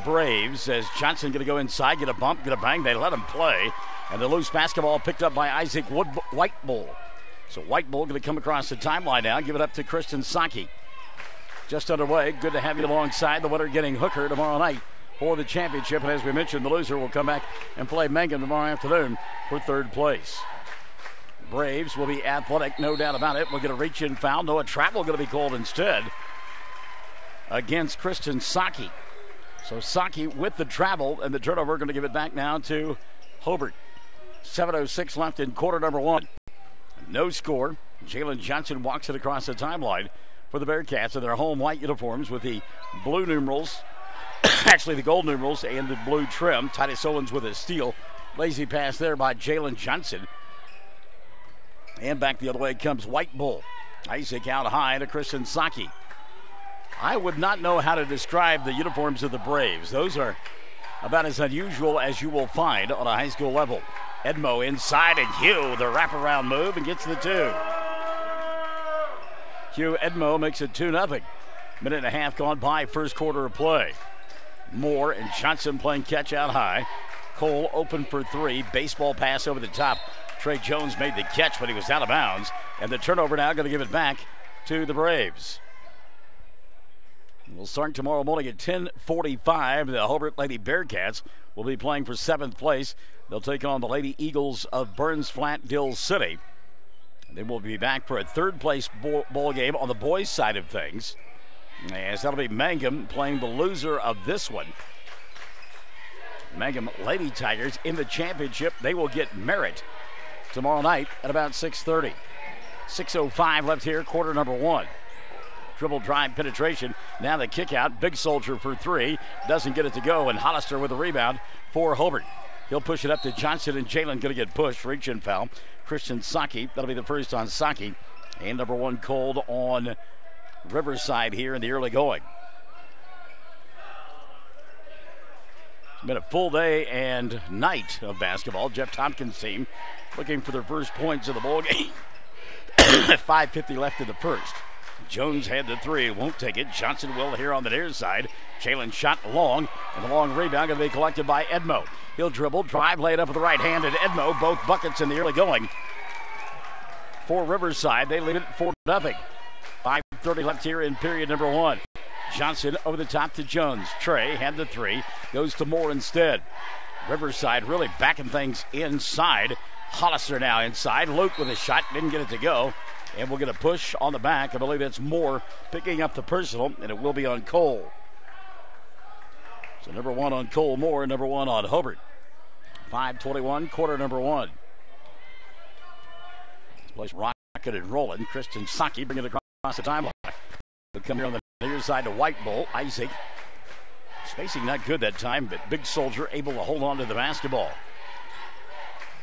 Braves as Johnson going to go inside, get a bump, get a bang. They let him play. And the loose basketball picked up by Isaac Whitebull. So Whitebull going to come across the timeline now, give it up to Christian Saki. Just underway. Good to have you alongside. The winner getting Hooker tomorrow night for the championship. And as we mentioned, the loser will come back and play Mangum tomorrow afternoon for third place. Braves will be athletic, no doubt about it. We'll get a reach-in foul. No, a travel going to be called instead against Christian Saki. So Saki with the travel, and the turnover going to give it back now to Hobart. 7:06 left in quarter number one. No score. Jalen Johnson walks it across the timeline for the Bearcats in their home white uniforms with the blue numerals, actually the gold numerals and the blue trim. Titus Owens with a steal. Lazy pass there by Jalen Johnson. And back the other way comes Whitebull. Isaac out high to Christian Saki. I would not know how to describe the uniforms of the Braves. Those are about as unusual as you will find on a high school level. Edmo inside, and Hugh, the wraparound move, and gets the two. Hugh Edmo makes it 2-0. Minute and a half gone by, first quarter of play. Moore and Johnson playing catch out high. Cole open for three. Baseball pass over the top. Trey Jones made the catch, but he was out of bounds. And the turnover now going to give it back to the Braves. We'll start tomorrow morning at 10:45. The Hobart Lady Bearcats will be playing for 7th place. They'll take on the Lady Eagles of Burns Flat Dill City. Then we'll be back for a third place ball game on the boys' side of things. As that'll be Mangum playing the loser of this one. Mangum Lady Tigers in the championship. They will get Merritt tomorrow night at about 6:30. 6:05 left here, quarter number one. Dribble drive penetration. Now the kick out. Big Soldier for three. Doesn't get it to go. And Hollister with a rebound for Hobart. He'll push it up to Johnson, and Jalen going to get pushed. Reach in foul. Christian Saki. That'll be the first on Saki. And number one called on Riverside here in the early going. It's been a full day and night of basketball. Jeff Tompkins' team looking for their first points of the ball game. 5:50 left in the first. Jones had the three, won't take it. Johnson will here on the near side. Jalen shot long, and the long rebound going to be collected by Edmo. He'll dribble, drive, lay it up with the right hand, and Edmo, both buckets in the early going. For Riverside, they lead it 4-0. 5:30 left here in period number one. Johnson over the top to Jones. Trey had the three, goes to Moore instead. Riverside really backing things inside. Hollister now inside. Luke with a shot, didn't get it to go. And we'll get a push on the back. I believe that's Moore picking up the personal, and it will be on Cole. So number one on Cole Moore, number one on Hobart. 5:21, quarter number one. This place rocking and rolling. Christian Saki bringing it across the timeline. He'll come here on the near side to Whitebull. Isaac. Spacing not good that time, but Big Soldier able to hold on to the basketball.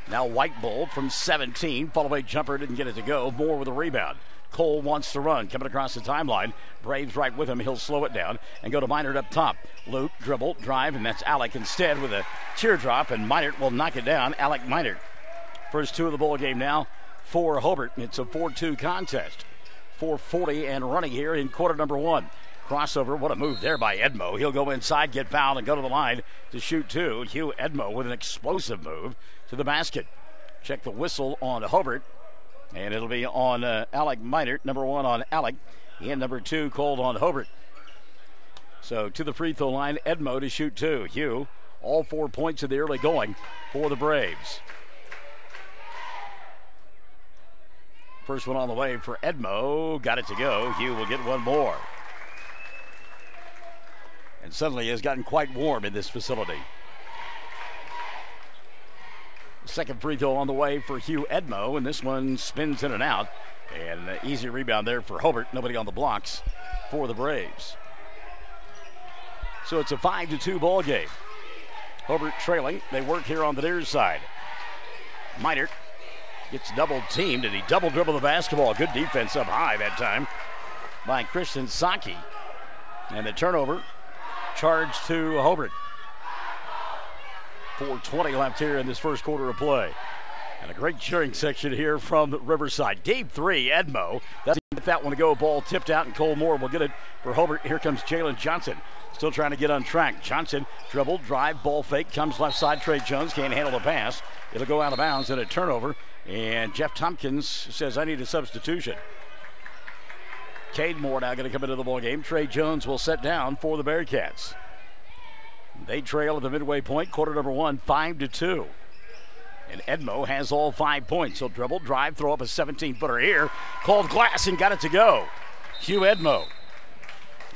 Now Whitebull from 17. Follow-away jumper didn't get it to go. Moore with a rebound. Cole wants to run. Coming across the timeline. Braves right with him. He'll slow it down and go to Minert up top. Luke, dribble, drive, and that's Alec instead with a teardrop, and Minert will knock it down. Alec Minert. First two of the ball game now for Hobart. It's a 4-2 contest. 4:40 and running here in quarter number one. Crossover, what a move there by Edmo. He'll go inside, get fouled, and go to the line to shoot two. Hugh Edmo with an explosive move to the basket. Check the whistle on Hobart, and it'll be on Alec Minert. Number one on Alec, and number two called on Hobart. So to the free throw line, Edmo to shoot two. Hugh, all 4 points in the early going for the Braves. First one on the way for Edmo. Got it to go. Hugh will get one more. And suddenly it has gotten quite warm in this facility. Second free throw on the way for Hugh Edmo, and this one spins in and out. And an easy rebound there for Hobart. Nobody on the blocks for the Braves. So it's a 5-2 ball game. Hobart trailing. They work here on the near side. Minert gets double teamed, and he double dribbled the basketball. Good defense up high that time by Christian Saki. And the turnover charge to Hobart. 4:20 left here in this first quarter of play. And a great cheering section here from Riverside. Game three, Edmo. That's that one to go. Ball tipped out, and Cole Moore will get it for Hobart. Here comes Jalen Johnson. Still trying to get on track. Johnson, dribble, drive, ball fake, comes left side. Trey Jones can't handle the pass. It'll go out of bounds and a turnover. And Jeff Tompkins says, I need a substitution. Cade Moore now going to come into the ball game. Trey Jones will set down for the Bearcats. They trail at the midway point, quarter number 1, 5-2. And Edmo has all 5 points. He'll dribble, drive, throw up a 17-footer here. Called glass and got it to go. Hugh Edmo.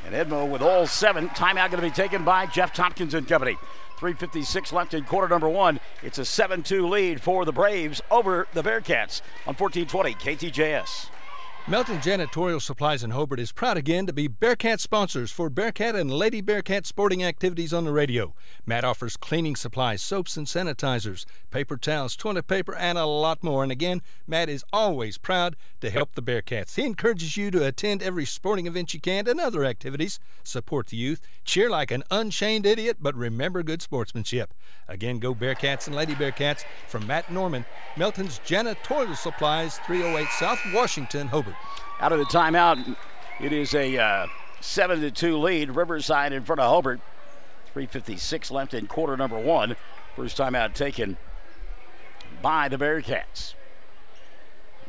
And Edmo with all 7. Timeout going to be taken by Jeff Tompkins and company. 3:56 left in quarter number 1. It's a 7-2 lead for the Braves over the Bearcats on 1420 KTJS. Melton Janitorial Supplies in Hobart is proud again to be Bearcat sponsors for Bearcat and Lady Bearcat sporting activities on the radio. Matt offers cleaning supplies, soaps and sanitizers, paper towels, toilet paper, and a lot more. And again, Matt is always proud to help the Bearcats. He encourages you to attend every sporting event you can and other activities. Support the youth, cheer like an unchained idiot, but remember good sportsmanship. Again, go Bearcats and Lady Bearcats. From Matt Norman, Melton's Janitorial Supplies, 308 South Washington, Hobart. Out of the timeout, it is a 7-2 lead. Riverside in front of Hobart. 3:56 left in quarter number 1. First timeout taken by the Bearcats.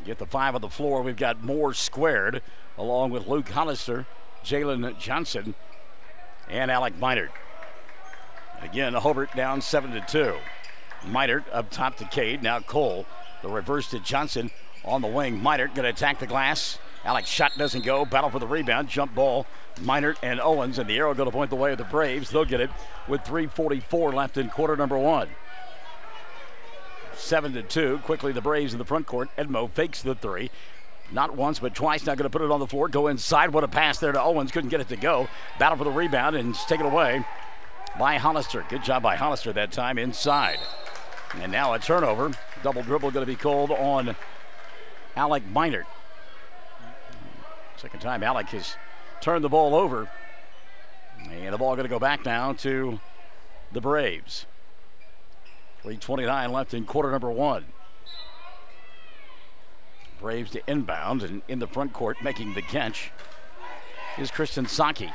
Get the 5 on the floor. We've got Moore squared, along with Luke Hollister, Jalen Johnson, and Alec Minert. Again, Hobart down 7-2. Minert up top to Cade. Now Cole. The reverse to Johnson on the wing. Minert going to attack the glass. Alex shot doesn't go. Battle for the rebound. Jump ball. Minert and Owens, and the arrow going to point the way of the Braves. They'll get it with 3:44 left in quarter number 1. 7-2. Quickly the Braves in the front court. Edmo fakes the 3. Not once, but twice. Now going to put it on the floor. Go inside. What a pass there to Owens. Couldn't get it to go. Battle for the rebound, and it's taken away by Hollister. Good job by Hollister that time inside. And now a turnover. Double dribble going to be called on Alec Minert. Second time Alec has turned the ball over. And the ball going to go back now to the Braves. 3:29 left in quarter number 1. Braves to inbound, and in the front court making the catch is Christian Saki.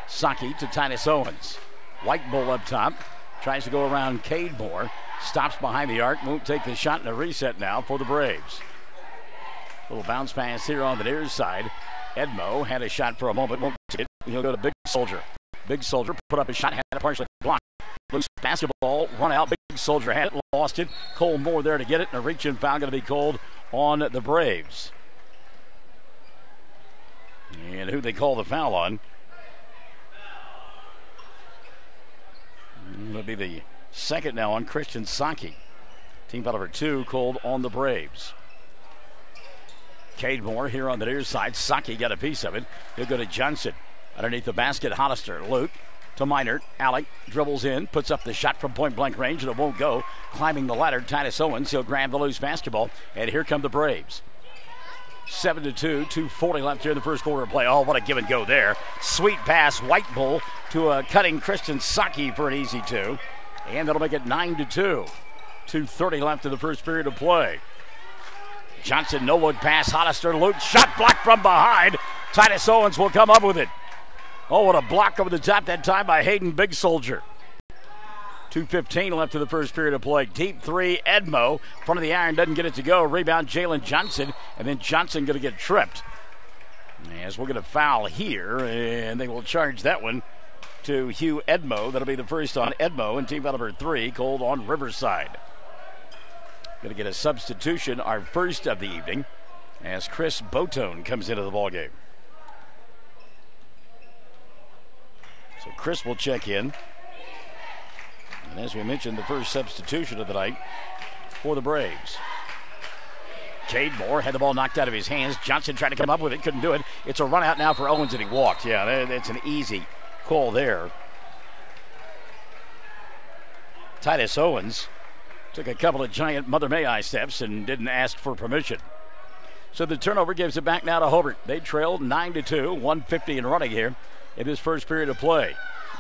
Saki to Titus Owens. White Bull up top. Tries to go around Cade Moore. Stops behind the arc. Won't take the shot, and a reset now for the Braves. Little bounce pass here on the near side. Edmo had a shot for a moment. Won't take it. He'll go to Big Soldier. Big Soldier put up a shot. Had a partially blocked. Loose basketball. Run out. Big Soldier had it. Lost it. Cole Moore there to get it. And a reach-in foul going to be called on the Braves. And who they call the foul on? It'll be the second now on Christian Saki. Team foul number 2 called on the Braves. Cade Moore here on the near side. Saki got a piece of it. He'll go to Johnson. Underneath the basket, Hollister. Luke to Minert. Alec dribbles in, puts up the shot from point-blank range, and it won't go. Climbing the ladder, Titus Owens. He'll grab the loose basketball, and here come the Braves. 7-2, 2:40 left here in the first quarter of play. Oh, what a give and go there. Sweet pass, White Bull to a cutting Christian Saki for an easy 2. And that'll make it 9-2. 2:30 left in the first period of play. Johnson, no look pass, Hollister, Luke, shot blocked from behind. Titus Owens will come up with it. Oh, what a block over the top that time by Hayden Big Soldier. 2:15 left in the first period of play. Deep 3, Edmo, front of the iron, doesn't get it to go. Rebound, Jalen Johnson, and then Johnson going to get tripped. As we're going to foul here, and they will charge that one to Hugh Edmo. That'll be the first on Edmo, and team foul number 3 called on Riverside. Going to get a substitution, our first of the evening, as Chris Botone comes into the ballgame. So Chris will check in. And as we mentioned, the first substitution of the night for the Braves. Cade Moore had the ball knocked out of his hands. Johnson tried to come up with it, couldn't do it. It's a run out now for Owens, and he walked. Yeah, that's an easy call there. Titus Owens took a couple of giant Mother May I steps and didn't ask for permission. So the turnover gives it back now to Hobart. They trailed 9-2, 150 and running here in this first period of play.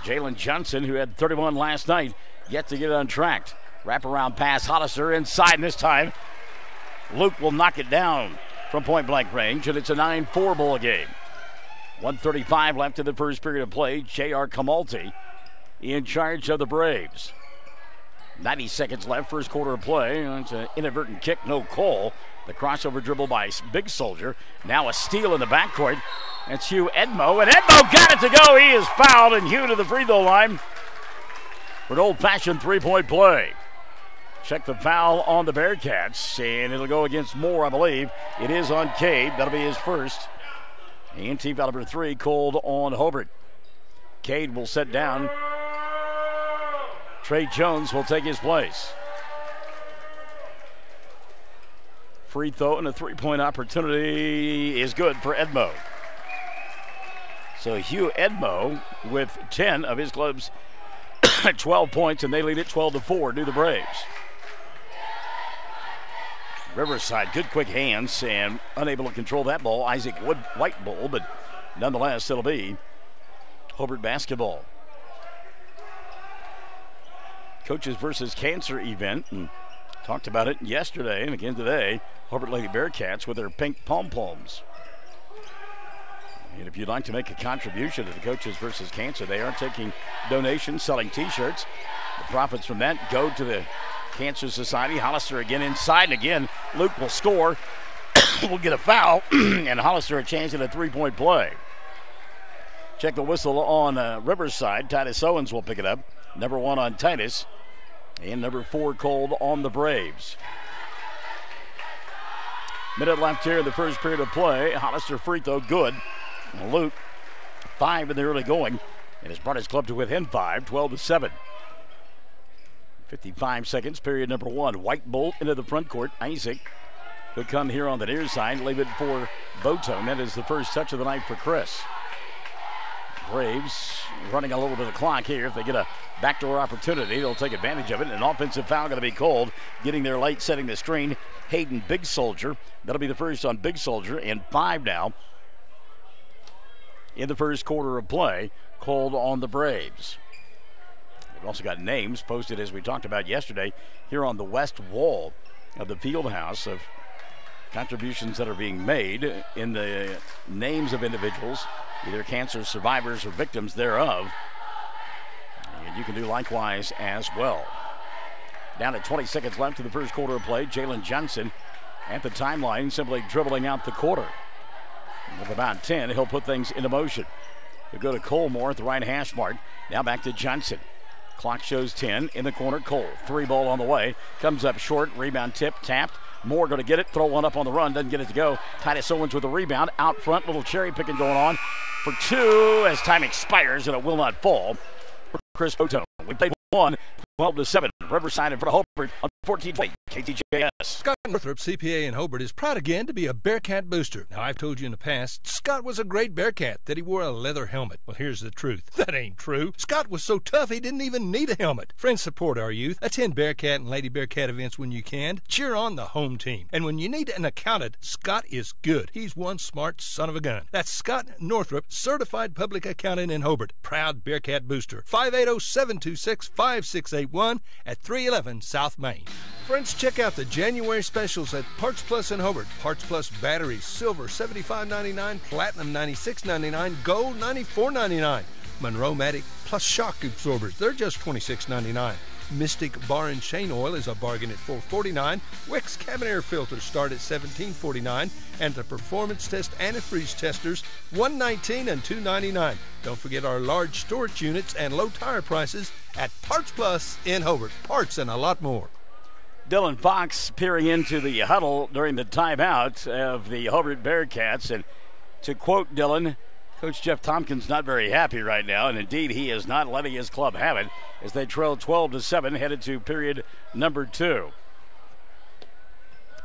Jalen Johnson, who had 31 last night, yet to get untracked. Wraparound pass, Hollister inside, and this time Luke will knock it down. from point-blank range, and it's a 9-4 ball game. 1:35 left in the first period of play. J.R. Kamalti in charge of the Braves. 90 seconds left, first quarter of play. It's an inadvertent kick, no call. The crossover dribble by Big Soldier. Now a steal in the backcourt. That's Hugh Edmo, and Edmo got it to go. He is fouled, and Hugh to the free throw line for an old-fashioned three-point play. Check the foul on the Bearcats, and it'll go against Moore, I believe. It is on Cade. That'll be his first. And team foul number 3 called on Hobart. Cade will set down. Trey Jones will take his place. Free throw and a three-point opportunity is good for Edmo. So Hugh Edmo with 10 of his club's 12 points, and they lead it 12-4 to the Braves. Riverside, good quick hands and unable to control that ball. Isaac White Bull, but nonetheless, it'll be Hobart basketball. Coaches versus Cancer event, and talked about it yesterday and again today. Hobart Lady Bearcats with their pink pom-poms. And if you'd like to make a contribution to the Coaches versus Cancer, they are taking donations, selling T-shirts. The profits from that go to the Cancer Society. Hollister again inside, and again, Luke will score. Will get a foul, and Hollister a chance at a three-point play. Check the whistle on Riverside. Titus Owens will pick it up. Number 1 on Titus, and number 4 called on the Braves. Minute left here in the first period of play. Hollister free throw, good. And Luke, 5 in the early going, and has brought his club to within 5, 12-7. 55 seconds, period number 1. White Bull into the front court. Isaac will come here on the near side, leave it for Botone. That is the first touch of the night for Chris. Braves running a little bit of the clock here. If they get a backdoor opportunity, they'll take advantage of it. An offensive foul going to be called. Getting there late, setting the screen. Hayden Big Soldier. That'll be the first on Big Soldier, and 5 now in the first quarter of play called on the Braves. We've also got names posted, as we talked about yesterday, here on the west wall of the field house of contributions that are being made in the names of individuals, either cancer survivors or victims thereof. And you can do likewise as well. Down to 20 seconds left in the first quarter of play. Jalen Johnson at the timeline, simply dribbling out the quarter. With about 10, he'll put things into motion. He'll go to Colmore at the right hash mark. Now back to Johnson. Clock shows 10 in the corner. Cole, 3 ball on the way. Comes up short, rebound tip, tapped. Moore going to get it, throw one up on the run, doesn't get it to go. Titus Owens with a rebound, out front, little cherry picking going on for 2 as time expires, and it will not fall for Chris Botone. We played 1, 12-7. Riverside in front of Hobart on 14-8. KTJS. Scott Northrup, CPA in Hobart, is proud again to be a Bearcat booster. Now, I've told you in the past, Scott was a great Bearcat, that he wore a leather helmet. Well, here's the truth. That ain't true. Scott was so tough he didn't even need a helmet. Friends, support our youth. Attend Bearcat and Lady Bearcat events when you can. Cheer on the home team. And when you need an accountant, Scott is good. He's one smart son of a gun. That's Scott Northrup, certified public accountant in Hobart. Proud Bearcat booster. 580-726-5681 at 311 South Main. Friends, check out the January specials at Parts Plus in Hobart. Parts Plus batteries, silver $75.99, platinum $96.99, gold $94.99. Monroe-Matic plus shock absorbers, they're just $26.99. Mystic Bar and Chain Oil is a bargain at $4.49. Wix cabin air filters start at $17.49, and the Performance Test antifreeze testers $119 and $2.99. Don't forget our large storage units and low tire prices at Parts Plus in Hobart. Parts and a lot more. Dylan Fox peering into the huddle during the timeout of the Hobart Bearcats, and to quote Dylan, Coach Jeff Tompkins not very happy right now, and indeed he is not letting his club have it as they trail 12-7, headed to period number 2.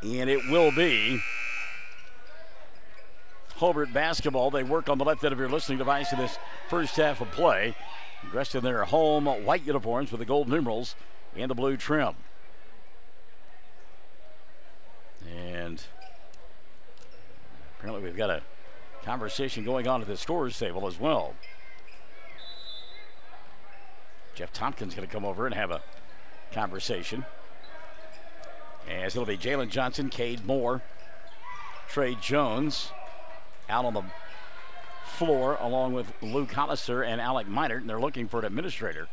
And it will be Hobart basketball. They work on the left end of your listening device in this first half of play, dressed in their home white uniforms with the gold numerals and the blue trim. And apparently we've got a conversation going on at the scorers table as well. Jeff Tompkins going to come over and have a conversation, as it'll be Jalen Johnson, Cade Moore, Trey Jones out on the floor along with Luke Hollister and Alec Minert, and they're looking for an administrator.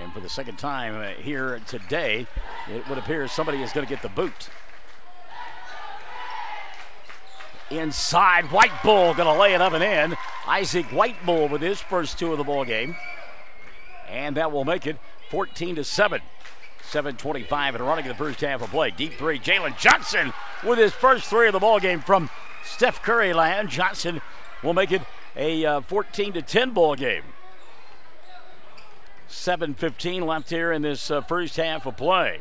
And for the second time here today, it would appear somebody is going to get the boot. Inside, White Bull going to lay it up and in. Isaac White Bull with his first two of the ball game. And that will make it 14-7. 7:25 and running in the first half of play. Deep three, Jalen Johnson with his first three of the ball game from Steph Curry land. Johnson will make it a 14-10 ball game. 7:15 left here in this first half of play.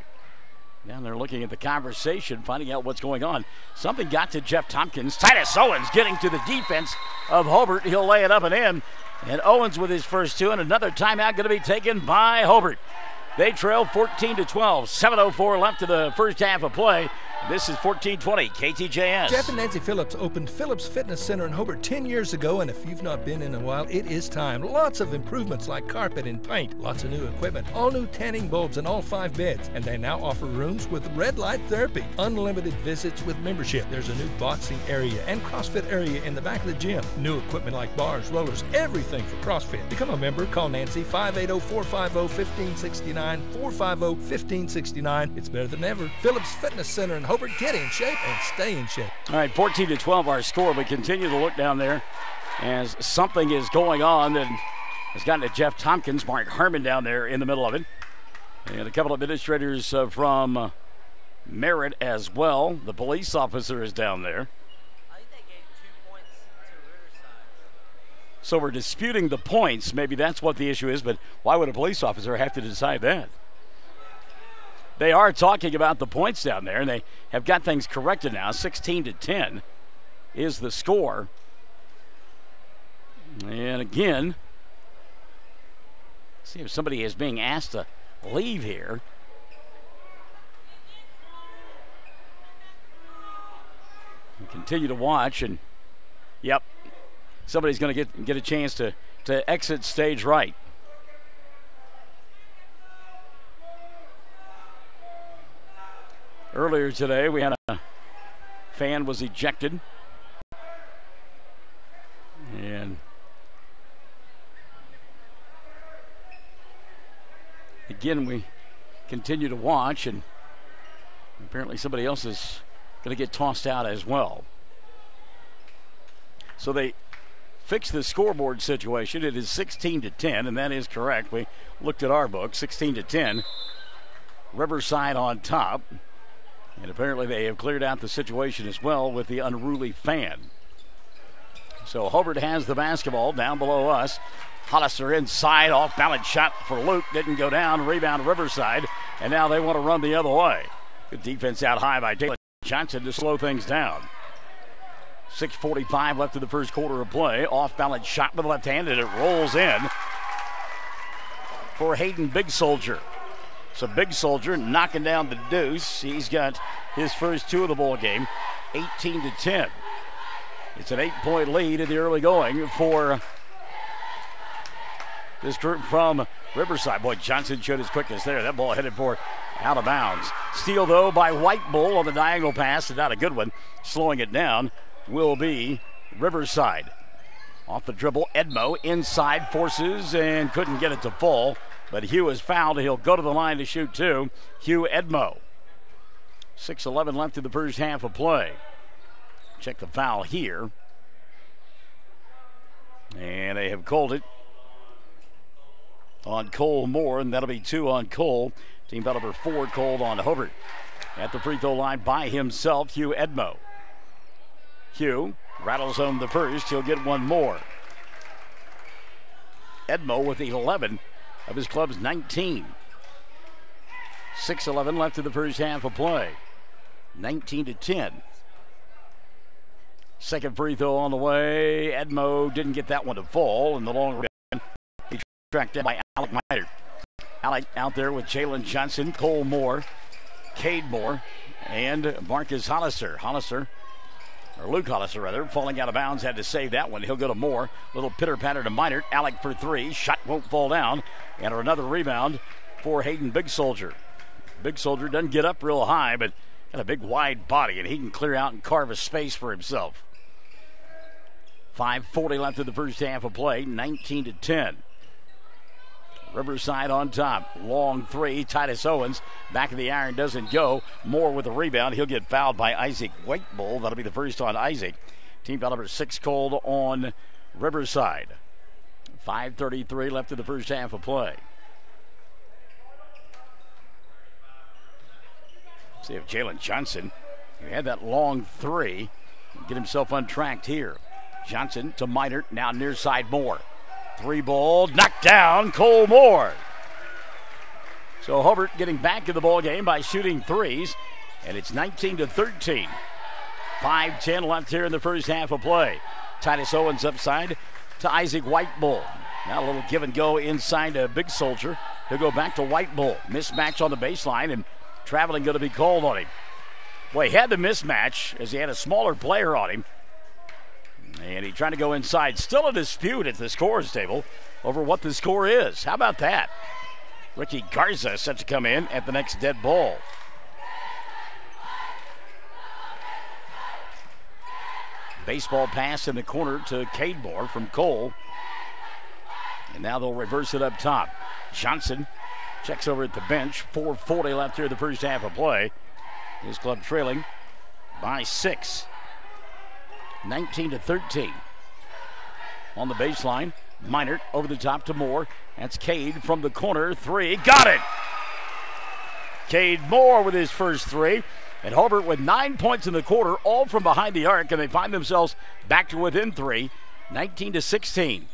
Now they're looking at the conversation, finding out what's going on. Something got to Jeff Tompkins. Titus Owens getting to the defense of Hobart. He'll lay it up and in. And Owens with his first two, and another timeout going to be taken by Hobart. They trail 14-12. 7:04 left in the first half of play. This is 14-20 KTJS. Jeff and Nancy Phillips opened Phillips Fitness Center in Hobart 10 years ago, and if you've not been in a while, it is time. Lots of improvements like carpet and paint, lots of new equipment, all new tanning bulbs in all 5 beds, and they now offer rooms with red light therapy, unlimited visits with membership. There's a new boxing area and CrossFit area in the back of the gym. New equipment like bars, rollers, everything for CrossFit. Become a member, call Nancy, 580-450-1569, 450-1569. It's better than ever. Phillips Fitness Center in Hobart, get in shape and stay in shape. All right, 14-12 our score. We continue to look down there as something is going on that has gotten to Jeff Tompkins, Mark Herman down there in the middle of it. And a couple of administrators from Merritt as well. The police officer is down there. I think they gave 2 points to Riverside. So we're disputing the points. Maybe that's what the issue is, but why would a police officer have to decide that? They are talking about the points down there, and they have got things corrected now. 16-10 is the score. And again, see if somebody is being asked to leave here. We continue to watch, and yep, somebody's going to get a chance to exit stage right. Earlier today, we had a fan was ejected. And again, we continue to watch, and apparently somebody else is going to get tossed out as well. So they fixed the scoreboard situation. It is 16-10, and that is correct. We looked at our book, 16-10. Riverside on top. And apparently they have cleared out the situation as well with the unruly fan. So Hobart has the basketball down below us. Hollister inside, off balance shot for Luke. Didn't go down. Rebound Riverside. And now they want to run the other way. Good defense out high by Jalen Johnson to slow things down. 6:45 left in the first quarter of play. Off balance shot with the left hand, and it rolls in for Hayden Big Soldier. So Big Soldier knocking down the deuce. He's got his first two of the ball game, 18-10. It's an 8-point lead in the early going for this group from Riverside. Boy, Johnson showed his quickness there. That ball headed for out of bounds. Steal, though, by White Bull on the diagonal pass, and not a good one. Slowing it down will be Riverside. Off the dribble, Edmo inside, forces, and couldn't get it to fall. But Hugh is fouled. He'll go to the line to shoot two. Hugh Edmo. 6:11 left in the first half of play. Check the foul here. And they have called it on Cole Moore, and that'll be 2 on Cole. Team foul number 4 called on Hobart. At the free throw line by himself, Hugh Edmo. Hugh rattles home the first. He'll get one more. Edmo with 11 of his club's 19. 6:11 left in the first half of play. 19-10. Second free throw on the way. Edmo didn't get that one to fall in the long run. He tracked down by Alec Minert. Alec out there with Jalen Johnson, Cole Moore, Cade Moore, and Marcus Hollister. Luke Hollister, rather, falling out of bounds, had to save that one. He'll go to Moore. Little pitter-patter to Minert. Alec for 3. Shot won't fall down. And another rebound for Hayden Big Soldier. Big Soldier doesn't get up real high, but Got a big wide body, and he can clear out and carve a space for himself. 5:40 left in the first half of play, 19-10. Riverside on top. Long three. Titus Owens. Back of the iron doesn't go. Moore with the rebound. He'll get fouled by Isaac Whitebull. That'll be the first on Isaac. Team foul number 6 called on Riverside. 5:33 left in the first half of play. See if Jalen Johnson, who had that long three, can get himself untracked here. Johnson to Minert. Now near side Moore. Three ball, knocked down, Cole Moore. So Hobart getting back in the ball game by shooting threes, and it's 19-13. 5:10 left here in the first half of play. Titus Owens upside to Isaac Whitebull. Now a little give and go inside a Big Soldier. He'll go back to Whitebull. Mismatch on the baseline, and traveling going to be called on him. Well, he had the mismatch as he had a smaller player on him. And he trying to go inside. Still a dispute at the scores table over what the score is. How about that? Ricky Garza set to come in at the next dead ball. Baseball pass in the corner to Cadmore from Cole. And now they'll reverse it up top. Johnson checks over at the bench. 4:40 left here in the first half of play. His club trailing by 6. 19-13. On the baseline, Minert over the top to Moore. That's Cade from the corner. Three. Got it! Cade Moore with his first three. And Hobart with 9 points in the quarter, all from behind the arc, and they find themselves back to within 3. 19-16.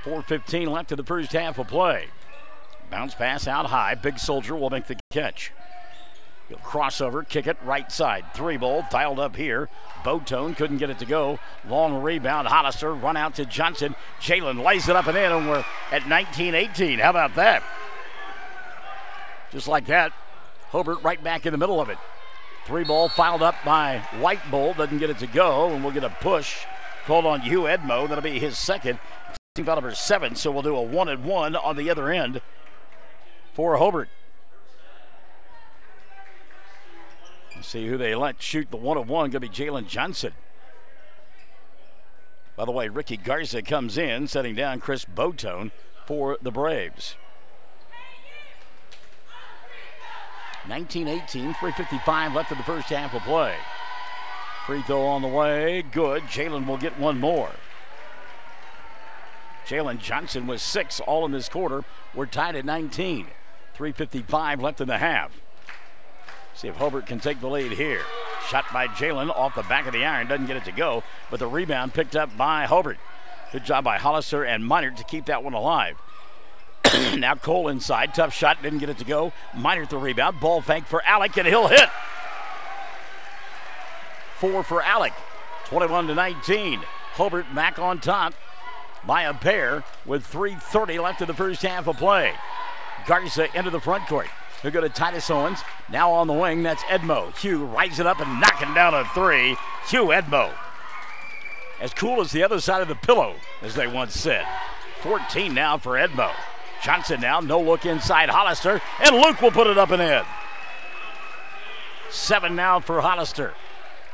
4:15 left in the first half of play. Bounce pass out high. Big Soldier will make the catch. He'll crossover, kick it right side. Three ball dialed up here. Botone couldn't get it to go. Long rebound. Hollister run out to Johnson. Jalen lays it up and in, and we're at 19-18. How about that? Just like that, Hobart right back in the middle of it. Three ball filed up by Whitebull. Doesn't get it to go, and we'll get a push called on Hugh Edmo. That'll be his second. Team foul number 7, so we'll do a 1-and-1 on the other end for Hobart. See who they let shoot the 1-of-1. Going to be Jalen Johnson. By the way, Ricky Garza comes in, setting down Chris Botone for the Braves. 19-18, 3:55 left in the first half of play. Free throw on the way, good. Jalen will get one more. Jalen Johnson with 6 all in this quarter. We're tied at 19. 3:55 left in the half. See if Hobart can take the lead here. Shot by Jalen off the back of the iron. Doesn't get it to go, but the rebound picked up by Hobart. Good job by Hollister and Minert to keep that one alive. Now Cole inside. Tough shot. Didn't get it to go. Minert the rebound. Ball fake for Alec, and he'll hit. 4 for Alec. 21-19. Hobart back on top by a pair with 3:30 left in the first half of play. Garza into the front court. He'll go to Titus Owens. Now on the wing, that's Edmo. Hugh rises it up and knocking down a 3. Hugh Edmo. As cool as the other side of the pillow, as they once said. 14 now for Edmo. Johnson now, no look inside Hollister, and Luke will put it up and in. 7 now for Hollister.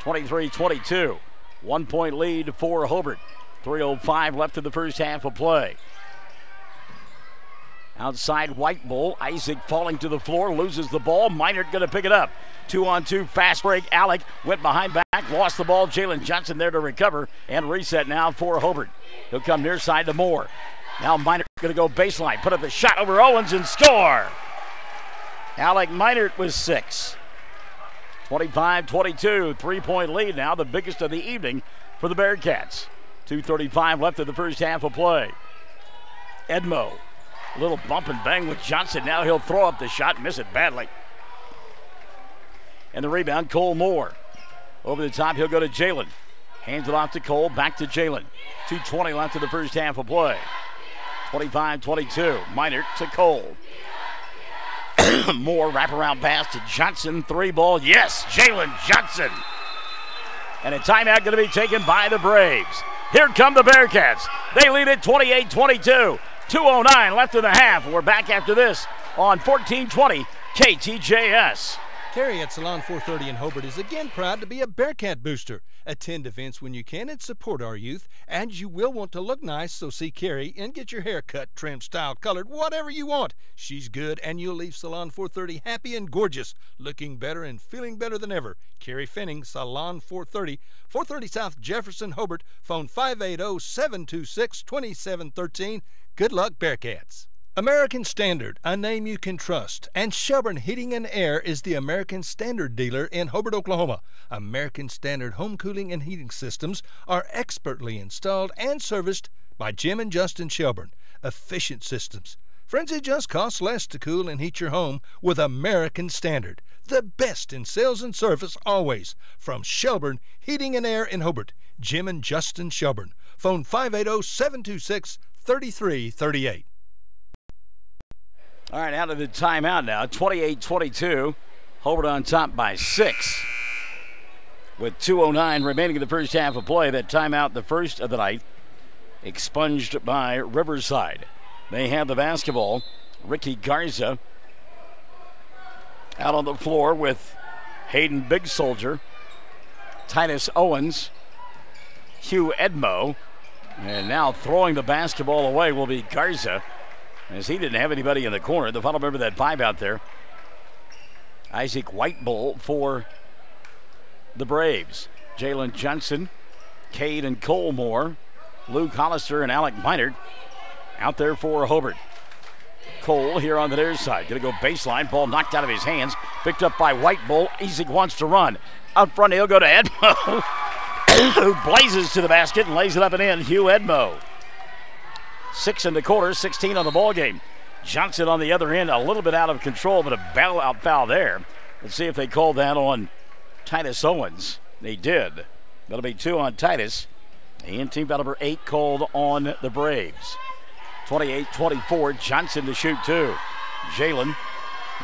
23-22. 1 point lead for Hobart. 3:05 left in the first half of play. Outside Whitebull, Isaac falling to the floor, loses the ball. Minert going to pick it up. 2-on-2 fast break. Alec went behind back, lost the ball. Jalen Johnson there to recover and reset now for Hobart. He'll come near side to Moore. Now Minert going to go baseline, put up the shot over Owens and score. Alec Minert with 6. 25-22, 3-point lead now, the biggest of the evening for the Bearcats. 2:35 left in the first half of play. Edmo. A little bump and bang with Johnson. Now he'll throw up the shot, miss it badly. And the rebound, Cole Moore. Over the top, he'll go to Jalen. Hands it off to Cole, back to Jalen. 2:20 left in the first half of play. 25-22, Minert to Cole. Moore wraparound pass to Johnson, 3 ball, yes, Jalen Johnson. And a timeout going to be taken by the Braves. Here come the Bearcats. They lead it 28-22. 2:09 left in the half. We're back after this on 1420 KTJS. Carrie at Salon 430 in Hobart is again proud to be a Bearcat booster. Attend events when you can and support our youth. And you will want to look nice, so see Carrie and get your hair cut, trimmed, styled, colored, whatever you want. She's good, and you'll leave Salon 430 happy and gorgeous, looking better and feeling better than ever. Carrie Finning, Salon 430, 430 South Jefferson, Hobart. Phone 580-726-2713. Good luck, Bearcats. American Standard, a name you can trust, and Shelburne Heating and Air is the American Standard dealer in Hobart, Oklahoma. American Standard home cooling and heating systems are expertly installed and serviced by Jim and Justin Shelburne. Efficient systems. Friends, it just costs less to cool and heat your home with American Standard. The best in sales and service always. From Shelburne Heating and Air in Hobart, Jim and Justin Shelburne. Phone 580-726-3338. All right, out of the timeout now. 28-22. Hobart on top by 6. With 2:09 remaining in the first half of play. That timeout, the first of the night, expunged by Riverside. They have the basketball. Ricky Garza out on the floor with Hayden Big Soldier, Titus Owens, Hugh Edmo, and now throwing the basketball away will be Garza, as he didn't have anybody in the corner. The final member of that 5 out there, Isaac Whitebull for the Braves. Jalen Johnson, Cade and Cole Moore, Luke Hollister and Alec Minard out there for Hobart. Cole here on the near side. Going to go baseline. Ball knocked out of his hands. Picked up by Whitebull. Isaac wants to run. Out front, he'll go to Edmo, who blazes to the basket and lays it up and in. Hugh Edmo. 6 in the quarter, 16 on the ball game. Johnson on the other end, a little bit out of control, but a bailout foul there. Let's see if they call that on Titus Owens. They did. That'll be 2 on Titus. And team foul number 8 called on the Braves. 28-24, Johnson to shoot 2. Jalen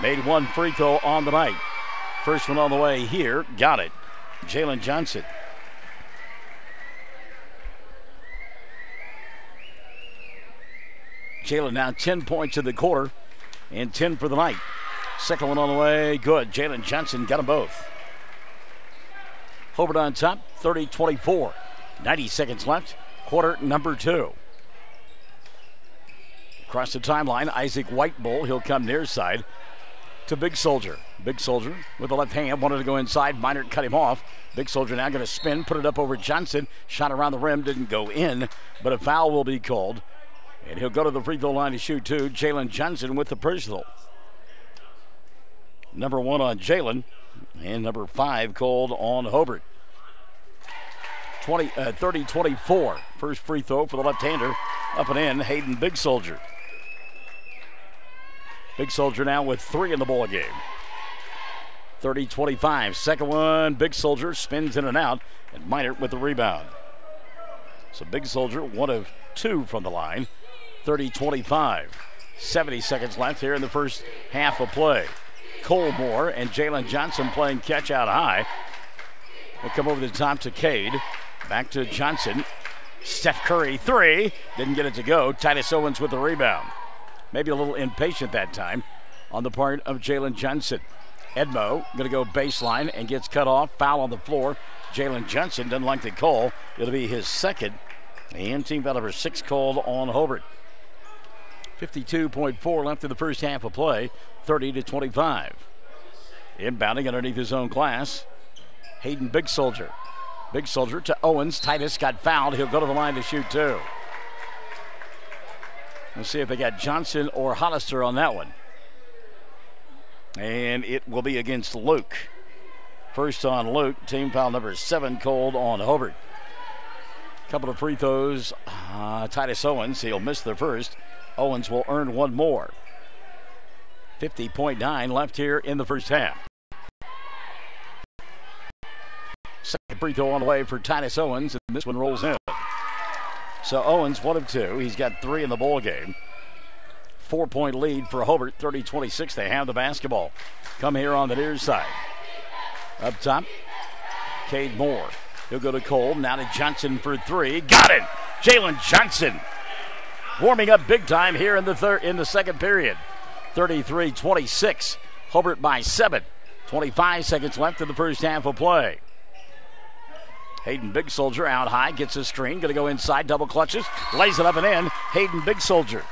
made 1 free throw on the night. First one on the way here, got it. Jalen Johnson. Jalen now 10 points in the quarter and 10 for the night. Second one on the way, good. Jalen Johnson got them both. Hobart on top, 30-24. 90 seconds left, quarter number 2. Across the timeline, Isaac Whitebull, he'll come near side to Big Soldier. Big Soldier with the left hand, wanted to go inside. Minard cut him off. Big Soldier now going to spin, put it up over Johnson. Shot around the rim, didn't go in, but a foul will be called. And he'll go to the free throw line to shoot 2. Jalen Johnson with the personal. Number 1 on Jalen, and number 5 called on Hobart. 30-24. First free throw for the left-hander. Up and in, Hayden Big Soldier. Big Soldier now with 3 in the ball game. 30-25. Second one, Big Soldier spins in and out, and Minard with the rebound. So Big Soldier, 1 of 2 from the line. 30-25. 70 seconds left here in the first half of play. Cole Moore and Jalen Johnson playing catch out high. They come over the top to Cade. Back to Johnson. Steph Curry, 3. Didn't get it to go. Titus Owens with the rebound. Maybe a little impatient that time on the part of Jalen Johnson. Edmo going to go baseline and gets cut off. Foul on the floor. Jalen Johnson doesn't like the call. It'll be his second. And team foul number 6 called on Hobart. 52.4 left in the first half of play. 30-25. Inbounding underneath his own glass. Hayden Big Soldier. Big Soldier to Owens. Titus got fouled. He'll go to the line to shoot 2. Let's see if they got Johnson or Hollister on that one. And it will be against Luke. First on Luke. Team foul number 7 called on Hobart. Couple of free throws. Titus Owens, he'll miss the first. Owens will earn 1 more. 50.9 left here in the first half. Second free throw on the way for Titus Owens, and this one rolls in. So Owens, 1 of 2. He's got 3 in the ball game. 4-point lead for Hobart, 30-26. They have the basketball. Come here on the near side. Up top, Cade Moore. He'll go to Cole. Now to Johnson for 3. Got it! Jalen Johnson warming up big time here in the second period. 33-26. Hobart by 7. 25 seconds left in the first half of play. Hayden Big Soldier out high, gets a screen, going to go inside, double clutches, lays it up and in. Hayden Big Soldier.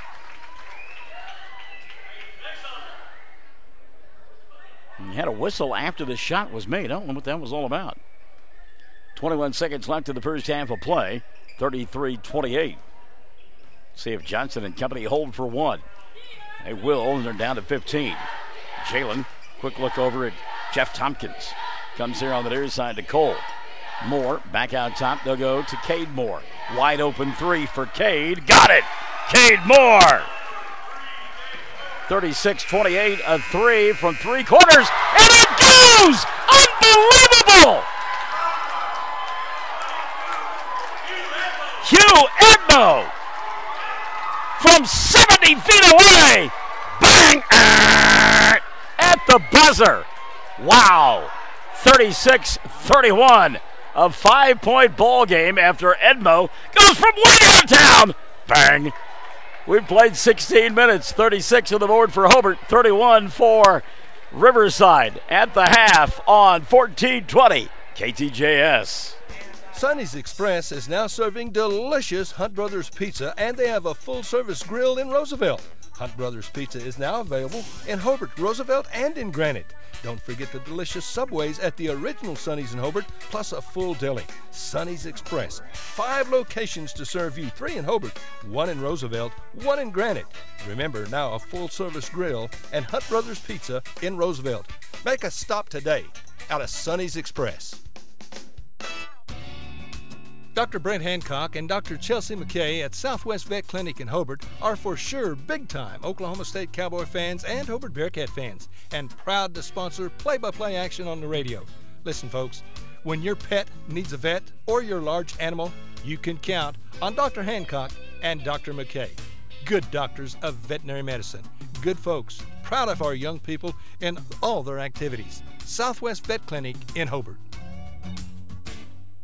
He had a whistle after the shot was made. I don't know what that was all about. 21 seconds left in the first half of play. 33-28. See if Johnson and company hold for one. They will, and they're down to 15. Jalen, quick look over at Jeff Tompkins. Comes here on the near side to Cole. Moore back out top. They'll go to Cade Moore. Wide open three for Cade. Got it! Cade Moore! 36-28, a three from three quarters, and it goes! Unbelievable! Hugh Edmo from 70 feet away. Bang! At the buzzer. Wow. 36-31. A 5-point ball game after Edmo goes from way downtown. Bang. We've played 16 minutes. 36 on the board for Hobart. 31 for Riverside at the half on 14-20 KTJS. Sonny's Express is now serving delicious Hunt Brothers Pizza, and they have a full-service grill in Roosevelt. Hunt Brothers Pizza is now available in Hobart, Roosevelt, and in Granite. Don't forget the delicious Subways at the original Sonny's in Hobart, plus a full deli. Sonny's Express. 5 locations to serve you. 3 in Hobart, 1 in Roosevelt, 1 in Granite. Remember, now a full-service grill and Hunt Brothers Pizza in Roosevelt. Make a stop today out of Sonny's Express. Dr. Brent Hancock and Dr. Chelsea McKay at Southwest Vet Clinic in Hobart are for sure big-time Oklahoma State Cowboy fans and Hobart Bearcat fans, and proud to sponsor play-by-play action on the radio. Listen, folks, when your pet needs a vet or your large animal, you can count on Dr. Hancock and Dr. McKay. Good doctors of veterinary medicine. Good folks, proud of our young people in all their activities. Southwest Vet Clinic in Hobart.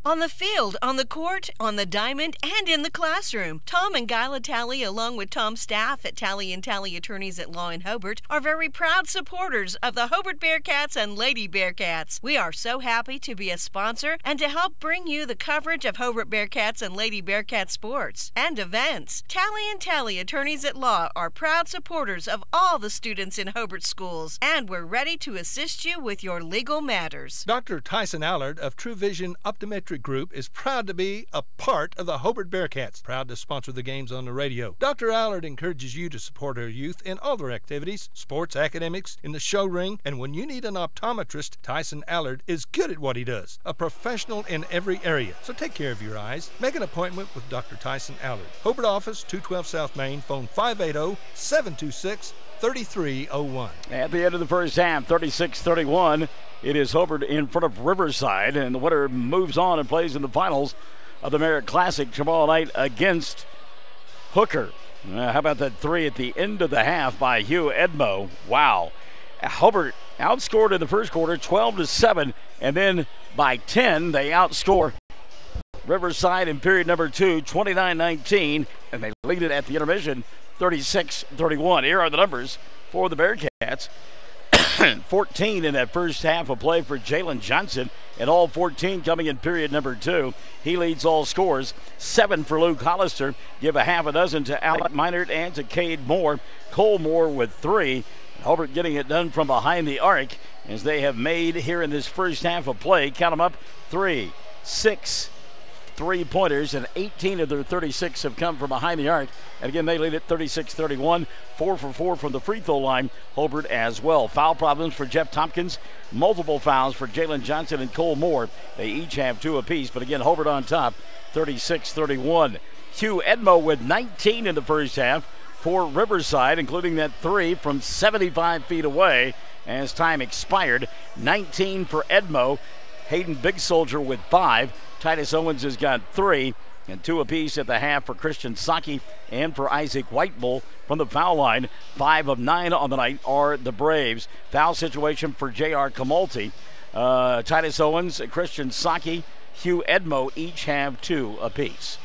On the field, on the court, on the diamond, and in the classroom, Tom and Guyla Talley, along with Tom's staff at Talley & Talley Attorneys at Law in Hobart, are very proud supporters of the Hobart Bearcats and Lady Bearcats. We are so happy to be a sponsor and to help bring you the coverage of Hobart Bearcats and Lady Bearcat sports and events. Talley & Talley Attorneys at Law are proud supporters of all the students in Hobart schools, and we're ready to assist you with your legal matters. Dr. Tyson Allard of True Vision Optometric Group is proud to be a part of the Hobart Bearcats, proud to sponsor the games on the radio. Dr. Allard encourages you to support our youth in all their activities, sports, academics, in the show ring, and when you need an optometrist, Tyson Allard is good at what he does, a professional in every area. So take care of your eyes. Make an appointment with Dr. Tyson Allard. Hobart office, 212 South Main, phone 580-726-3301. At the end of the first half, 36-31, it is Hobart in front of Riverside, and the winner moves on and plays in the finals of the Merritt Classic tomorrow night against Hooker. How about that three at the end of the half by Hugh Edmo? Wow. Hobart outscored in the first quarter 12-7, and then by 10 they outscore Riverside in period number 2, 29-19, and they lead it at the intermission 36-31. Here are the numbers for the Bearcats. 14 in that first half of play for Jalen Johnson, and all 14 coming in period number 2. He leads all scores. 7 for Luke Hollister. Give a half a dozen to Alec Minard and to Cade Moore. Cole Moore with 3. Hobart getting it done from behind the arc as they have made here in this first half of play. Count them up, 3, 6 3-pointers, and 18 of their 36 have come from behind the arc. And again, they lead at 36-31, 4 for 4 from the free throw line. Hobart as well. Foul problems for Jeff Tompkins, multiple fouls for Jalen Johnson and Cole Moore. They each have 2 apiece, but again, Hobart on top, 36-31. Hugh Edmo with 19 in the first half for Riverside, including that 3 from 75 feet away as time expired. 19 for Edmo. Hayden Big Soldier with 5. Titus Owens has got 3, and 2 apiece at the half for Christian Saki and for Isaac Whitebull from the foul line. 5 of 9 on the night are the Braves. Foul situation for J.R. Camalti. Titus Owens, Christian Saki, Hugh Edmo each have 2 apiece.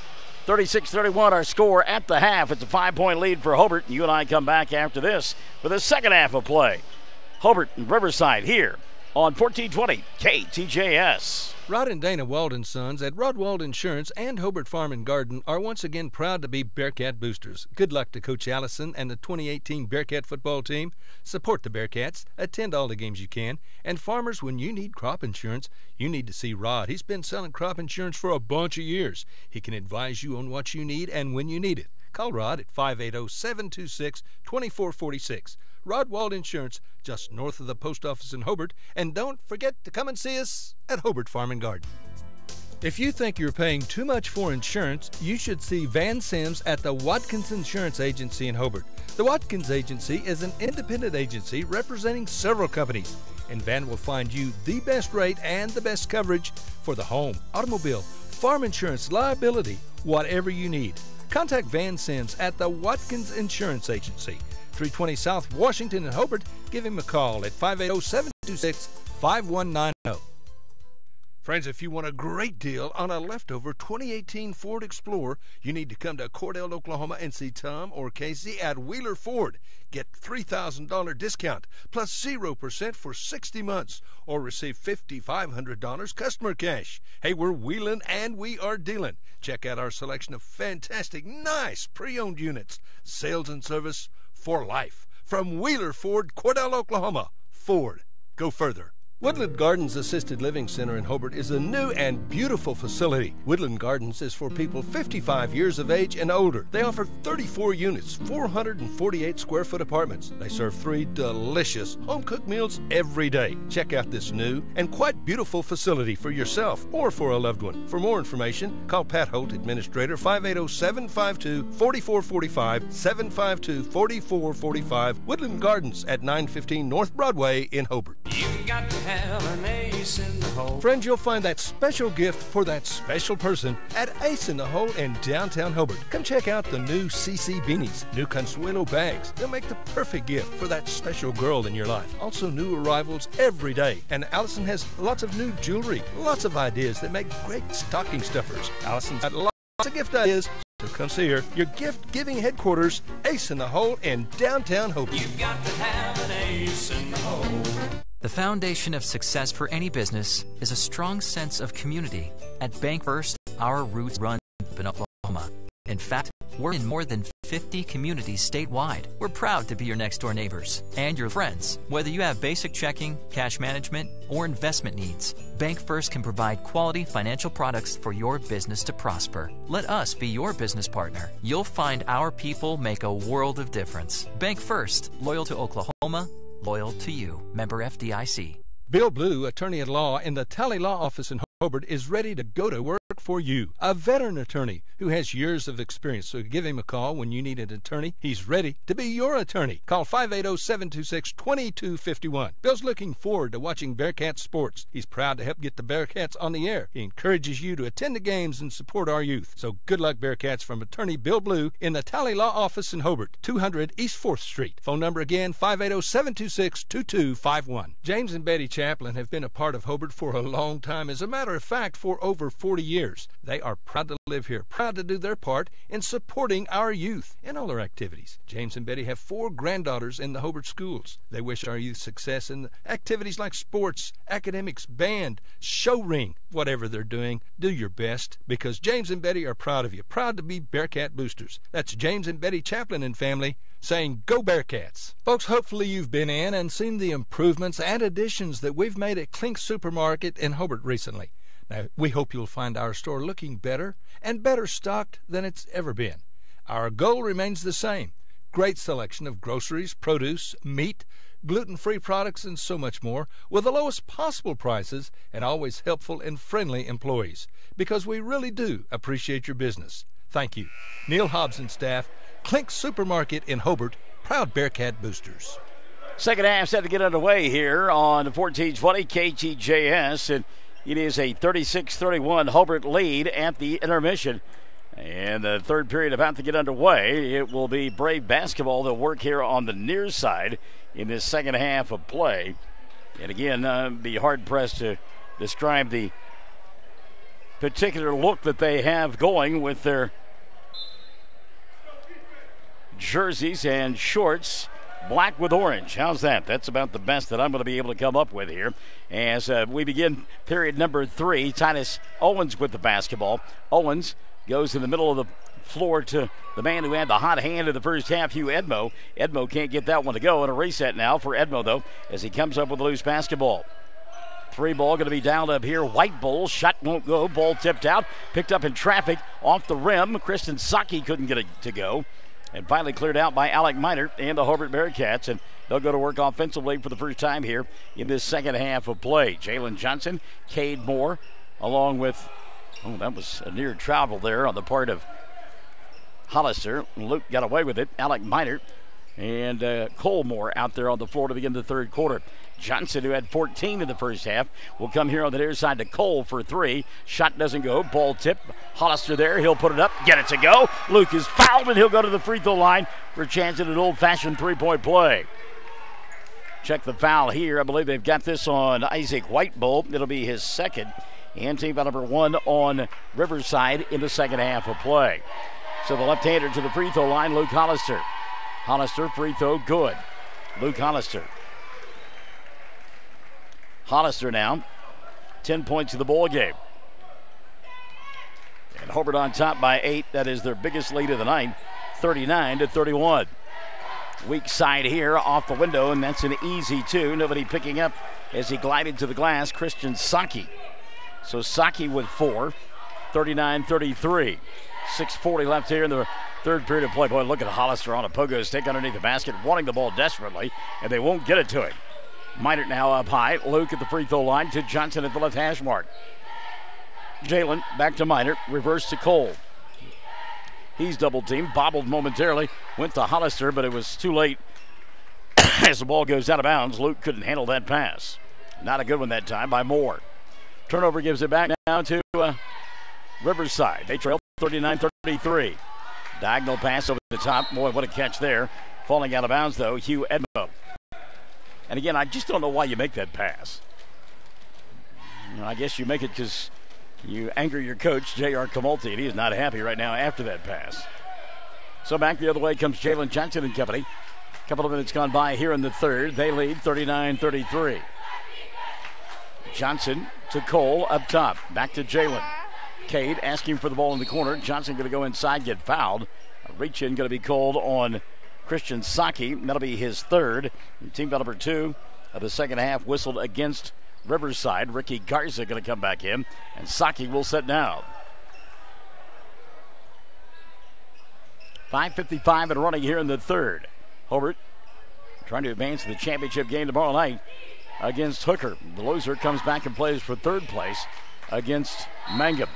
36-31 our score at the half. It's a 5-point lead for Hobart. You and I come back after this for the second half of play. Hobart and Riverside here on 1420 KTJS. Rod and Dana Walden Sons at Rodwald Insurance and Hobart Farm and Garden are once again proud to be Bearcat boosters. Good luck to Coach Allison and the 2018 Bearcat football team. Support the Bearcats, attend all the games you can, and farmers, when you need crop insurance, you need to see Rod. He's been selling crop insurance for a bunch of years. He can advise you on what you need and when you need it. Call Rod at 580-726-2446. Rodwald Insurance, just north of the post office in Hobart. And don't forget to come and see us at Hobart Farm and Garden. If you think you're paying too much for insurance, you should see Van Sims at the Watkins Insurance Agency in Hobart. The Watkins Agency is an independent agency representing several companies, and Van will find you the best rate and the best coverage for the home, automobile, farm insurance, liability, whatever you need. Contact Van Sims at the Watkins Insurance Agency, 320 South Washington in Hobart. Give him a call at 580-726-5190. Friends, if you want a great deal on a leftover 2018 Ford Explorer, you need to come to Cordell, Oklahoma and see Tom or Casey at Wheeler Ford. Get $3,000 discount plus 0% for 60 months or receive $5,500 customer cash. Hey, we're wheeling and we are dealing. Check out our selection of fantastic, nice pre-owned units. Sales and service for life. From Wheeler Ford, Cordell, Oklahoma. Ford. Go further. Woodland Gardens Assisted Living Center in Hobart is a new and beautiful facility. Woodland Gardens is for people 55 years of age and older. They offer 34 units, 448 square foot apartments. They serve 3 delicious home-cooked meals every day. Check out this new and quite beautiful facility for yourself or for a loved one. For more information, call Pat Holt, Administrator, 580-752-4445, 752-4445, Woodland Gardens at 915 North Broadway in Hobart. You got to have an ace in the hole. Friends, you'll find that special gift for that special person at Ace in the Hole in downtown Hobart. Come check out the new CC beanies, new Consuelo bags. They'll make the perfect gift for that special girl in your life. Also new arrivals every day. And Allison has lots of new jewelry, lots of ideas that make great stocking stuffers. Allison's got lots of gift ideas, so come see her. Your gift-giving headquarters, Ace in the Hole in downtown Hobart. You've got to have an ace in the hole. The foundation of success for any business is a strong sense of community. At Bank First, our roots run in Oklahoma. In fact, we're in more than 50 communities statewide. We're proud to be your next-door neighbors and your friends. Whether you have basic checking, cash management, or investment needs, Bank First can provide quality financial products for your business to prosper. Let us be your business partner. You'll find our people make a world of difference. Bank First, loyal to Oklahoma, loyal to you. Member FDIC. Bill Blue, attorney at law in the Tally Law Office in Hobart, is ready to go to work for you. A veteran attorney who has years of experience. So give him a call when you need an attorney. He's ready to be your attorney. Call 580-726-2251. Bill's looking forward to watching Bearcat sports. He's proud to help get the Bearcats on the air. He encourages you to attend the games and support our youth. So good luck, Bearcats, from attorney Bill Blue in the Tally Law Office in Hobart, 200 East 4th Street. Phone number again, 580-726-2251. James and Betty Chaplin have been a part of Hobart for a long time. As a matter of fact, for over 40 years. They are proud to live here, proud to do their part in supporting our youth in all their activities. James and Betty have 4 granddaughters in the Hobart schools. They wish our youth success in activities like sports, academics, band, show ring, whatever they're doing. Do your best, because James and Betty are proud of you, proud to be Bearcat boosters. That's James and Betty Chaplin and family saying, go Bearcats. Folks, hopefully you've been in and seen the improvements and additions that we've made at Klink Supermarket in Hobart recently. Now, we hope you'll find our store looking better and better stocked than it's ever been. Our goal remains the same. Great selection of groceries, produce, meat, gluten-free products, and so much more, with the lowest possible prices and always helpful and friendly employees, because we really do appreciate your business. Thank you. Neil Hobbs and staff, Klink Supermarket in Hobart, proud Bearcat boosters. Second half set to get underway here on 1420 KTJS, and it is a 36-31 Hobart lead at the intermission. And the third period about to get underway. It will be Brave basketball that work here on the near side in this second half of play. And again, be hard-pressed to describe the particular look that they have going with their jerseys and shorts. black with orange. How's that? That's about the best that I'm going to be able to come up with here. As we begin period number 3, Titus Owens with the basketball. Owens goes in the middle of the floor to the man who had the hot hand in the first half, Hugh Edmo. Edmo can't get that one to go, and a reset now for Edmo, though, as he comes up with a loose basketball. 3 ball going to be down up here. White Bull, shot won't go. Ball tipped out, picked up in traffic off the rim. Kristen Saki couldn't get it to go. And finally cleared out by Alec Minor and the Hobart Bearcats. And they'll go to work offensively for the first time here in this second half of play. Jalen Johnson, Cade Moore, along with, that was a near travel there on the part of Hollister. Luke got away with it. Alec Minor and Cole Moore out there on the floor to begin the third quarter. Johnson, who had 14 in the first half, will come here on the near side to Cole for 3. Shot doesn't go. Ball tip. Hollister there. He'll put it up. Get it to go. Luke is fouled, and he'll go to the free throw line for a chance at an old-fashioned three-point play. Check the foul here. I believe they've got this on Isaac Whitebull. It'll be his second. And team foul number 1 on Riverside in the second half of play. So the left-hander to the free throw line, Luke Hollister. Hollister, free throw, good. Luke Hollister. Hollister now, 10 points in the ball game. And Hobart on top by 8. That is their biggest lead of the night, 39-31. Weak side here off the window, and that's an easy 2. Nobody picking up as he glided to the glass, Christian Saki. So Saki with 4, 39-33. 6:40 left here in the third period of play. Boy, look at Hollister on a pogo stick underneath the basket, wanting the ball desperately, and they won't get it to him. Minor now up high. Luke at the free throw line to Johnson at the left hash mark. Jalen back to Minor. Reverse to Cole. He's double teamed. Bobbled momentarily. Went to Hollister, but it was too late. As the ball goes out of bounds, Luke couldn't handle that pass. Not a good one that time by Moore. Turnover gives it back now to Riverside. They trail 39-33. Diagonal pass over the top. Boy, what a catch there. Falling out of bounds, though, Hugh Edmo. And again, I just don't know why you make that pass. I guess you make it because you anger your coach, J.R. Camalti, and he is not happy right now after that pass. So back the other way comes Jalen Johnson and company. A couple of minutes gone by here in the third. They lead 39-33. Johnson to Cole up top. Back to Jalen. Cade asking for the ball in the corner. Johnson going to go inside, get fouled. A reach-in going to be called on Christian Saki. That'll be his third. And team foul number 2 of the second half whistled against Riverside. Ricky Garza going to come back in, and Saki will sit down. 5:55 and running here in the third. Hobart trying to advance to the championship game tomorrow night against Hooker. The loser comes back and plays for third place against Mangum.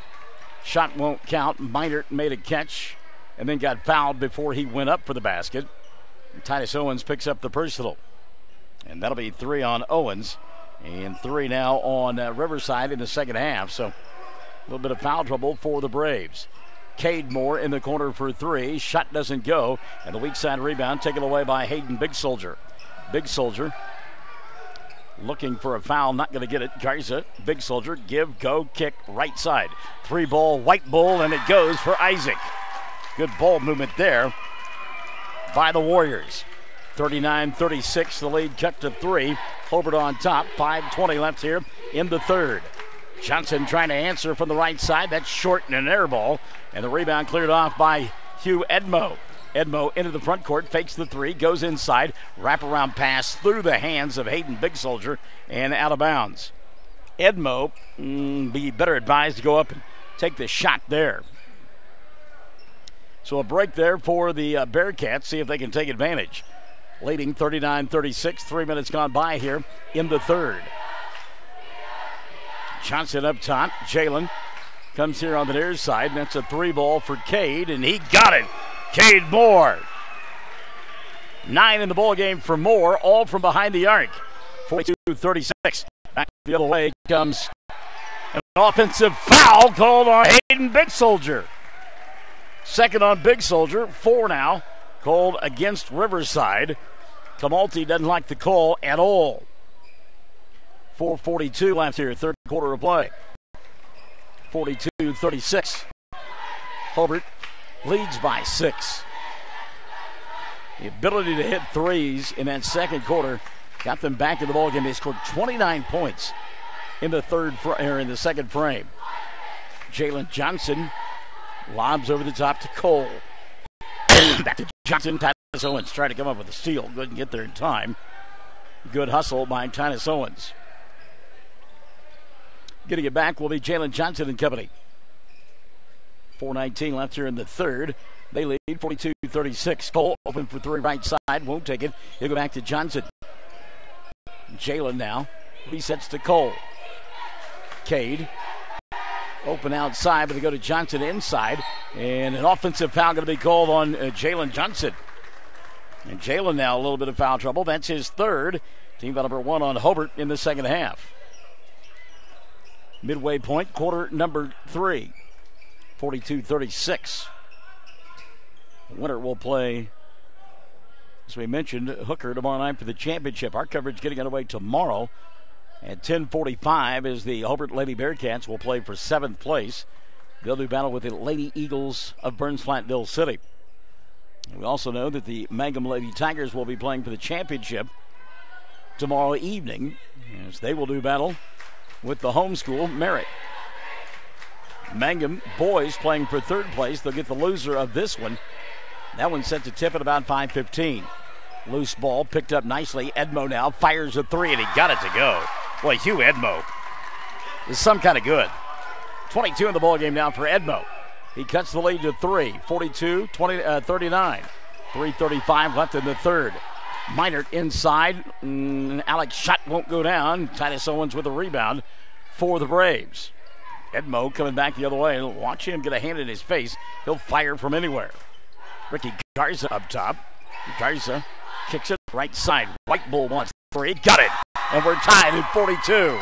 Shot won't count. Minor made a catch and then got fouled before he went up for the basket. Titus Owens picks up the personal. And that'll be 3 on Owens. And 3 now on Riverside in the second half. So a little bit of foul trouble for the Braves. Cade Moore in the corner for 3. Shot doesn't go. And the weak side rebound taken away by Hayden Big Soldier. Big Soldier looking for a foul, not going to get it. Garza, Big Soldier, give, go, kick, right side. 3 ball, White Bull, and it goes for Isaac. Good ball movement there by the Warriors. 39-36, the lead cut to 3. Hobart on top, 5:20 left here in the third. Johnson trying to answer from the right side. That's short and an air ball. And the rebound cleared off by Hugh Edmo. Edmo into the front court, fakes the 3, goes inside, wraparound pass through the hands of Hayden Big Soldier and out of bounds. Edmo be better advised to go up and take the shot there. So a break there for the Bearcats, see if they can take advantage. Leading 39-36, 3 minutes gone by here in the third. Johnson up top, Jalen comes here on the near side, and that's a 3 ball for Cade, and he got it. Cade Moore. 9 in the ball game for Moore, all from behind the arc. 42-36. Back the other way comes an offensive foul called on Hayden Big Soldier. Second on Big Soldier, 4 now, called against Riverside. Camalti doesn't like the call at all. 4:42 left here, third quarter of play. 42-36. Hobart leads by 6. The ability to hit threes in that second quarter got them back in the ballgame. They scored 29 points in the second frame. Jalen Johnson lobs over the top to Cole. Back to Johnson. Titus Owens tried to come up with a steal. Couldn't get there in time. Good hustle by Titus Owens. Getting it back will be Jalen Johnson and company. 4:19 left here in the third. They lead 42-36. Cole open for three right side. Won't take it. He'll go back to Johnson. Jalen now resets to Cole. Cade. Open outside, but they go to Johnson inside. And an offensive foul going to be called on Jalen Johnson. And Jalen now a little bit of foul trouble. That's his third. Team foul number 1 on Hobart in the second half. Midway point, quarter number 3. 42-36. Winner will play, as we mentioned, Hooker tomorrow night for the championship. Our coverage getting underway tomorrow at 10:45 as the Hobart Lady Bearcats will play for 7th place. They'll do battle with the Lady Eagles of Burns Flatville City. We also know that the Mangum Lady Tigers will be playing for the championship tomorrow evening as they will do battle with the homeschool Merritt. Mangum boys playing for 3rd place. They'll get the loser of this one. That one's set to tip at about 5:15. Loose ball picked up nicely. Edmo now fires a 3 and he got it to go. Boy, Hugh Edmo is some kind of good. 22 in the ballgame now for Edmo. He cuts the lead to 3. 42-39. 3:35 left in the third. Minert inside. Alex shot won't go down. Titus Owens with a rebound for the Braves. Edmo coming back the other way. Watch him get a hand in his face. He'll fire from anywhere. Ricky Garza up top. Garza kicks it right side. White Bull wants 3. Got it. And we're tied at 42.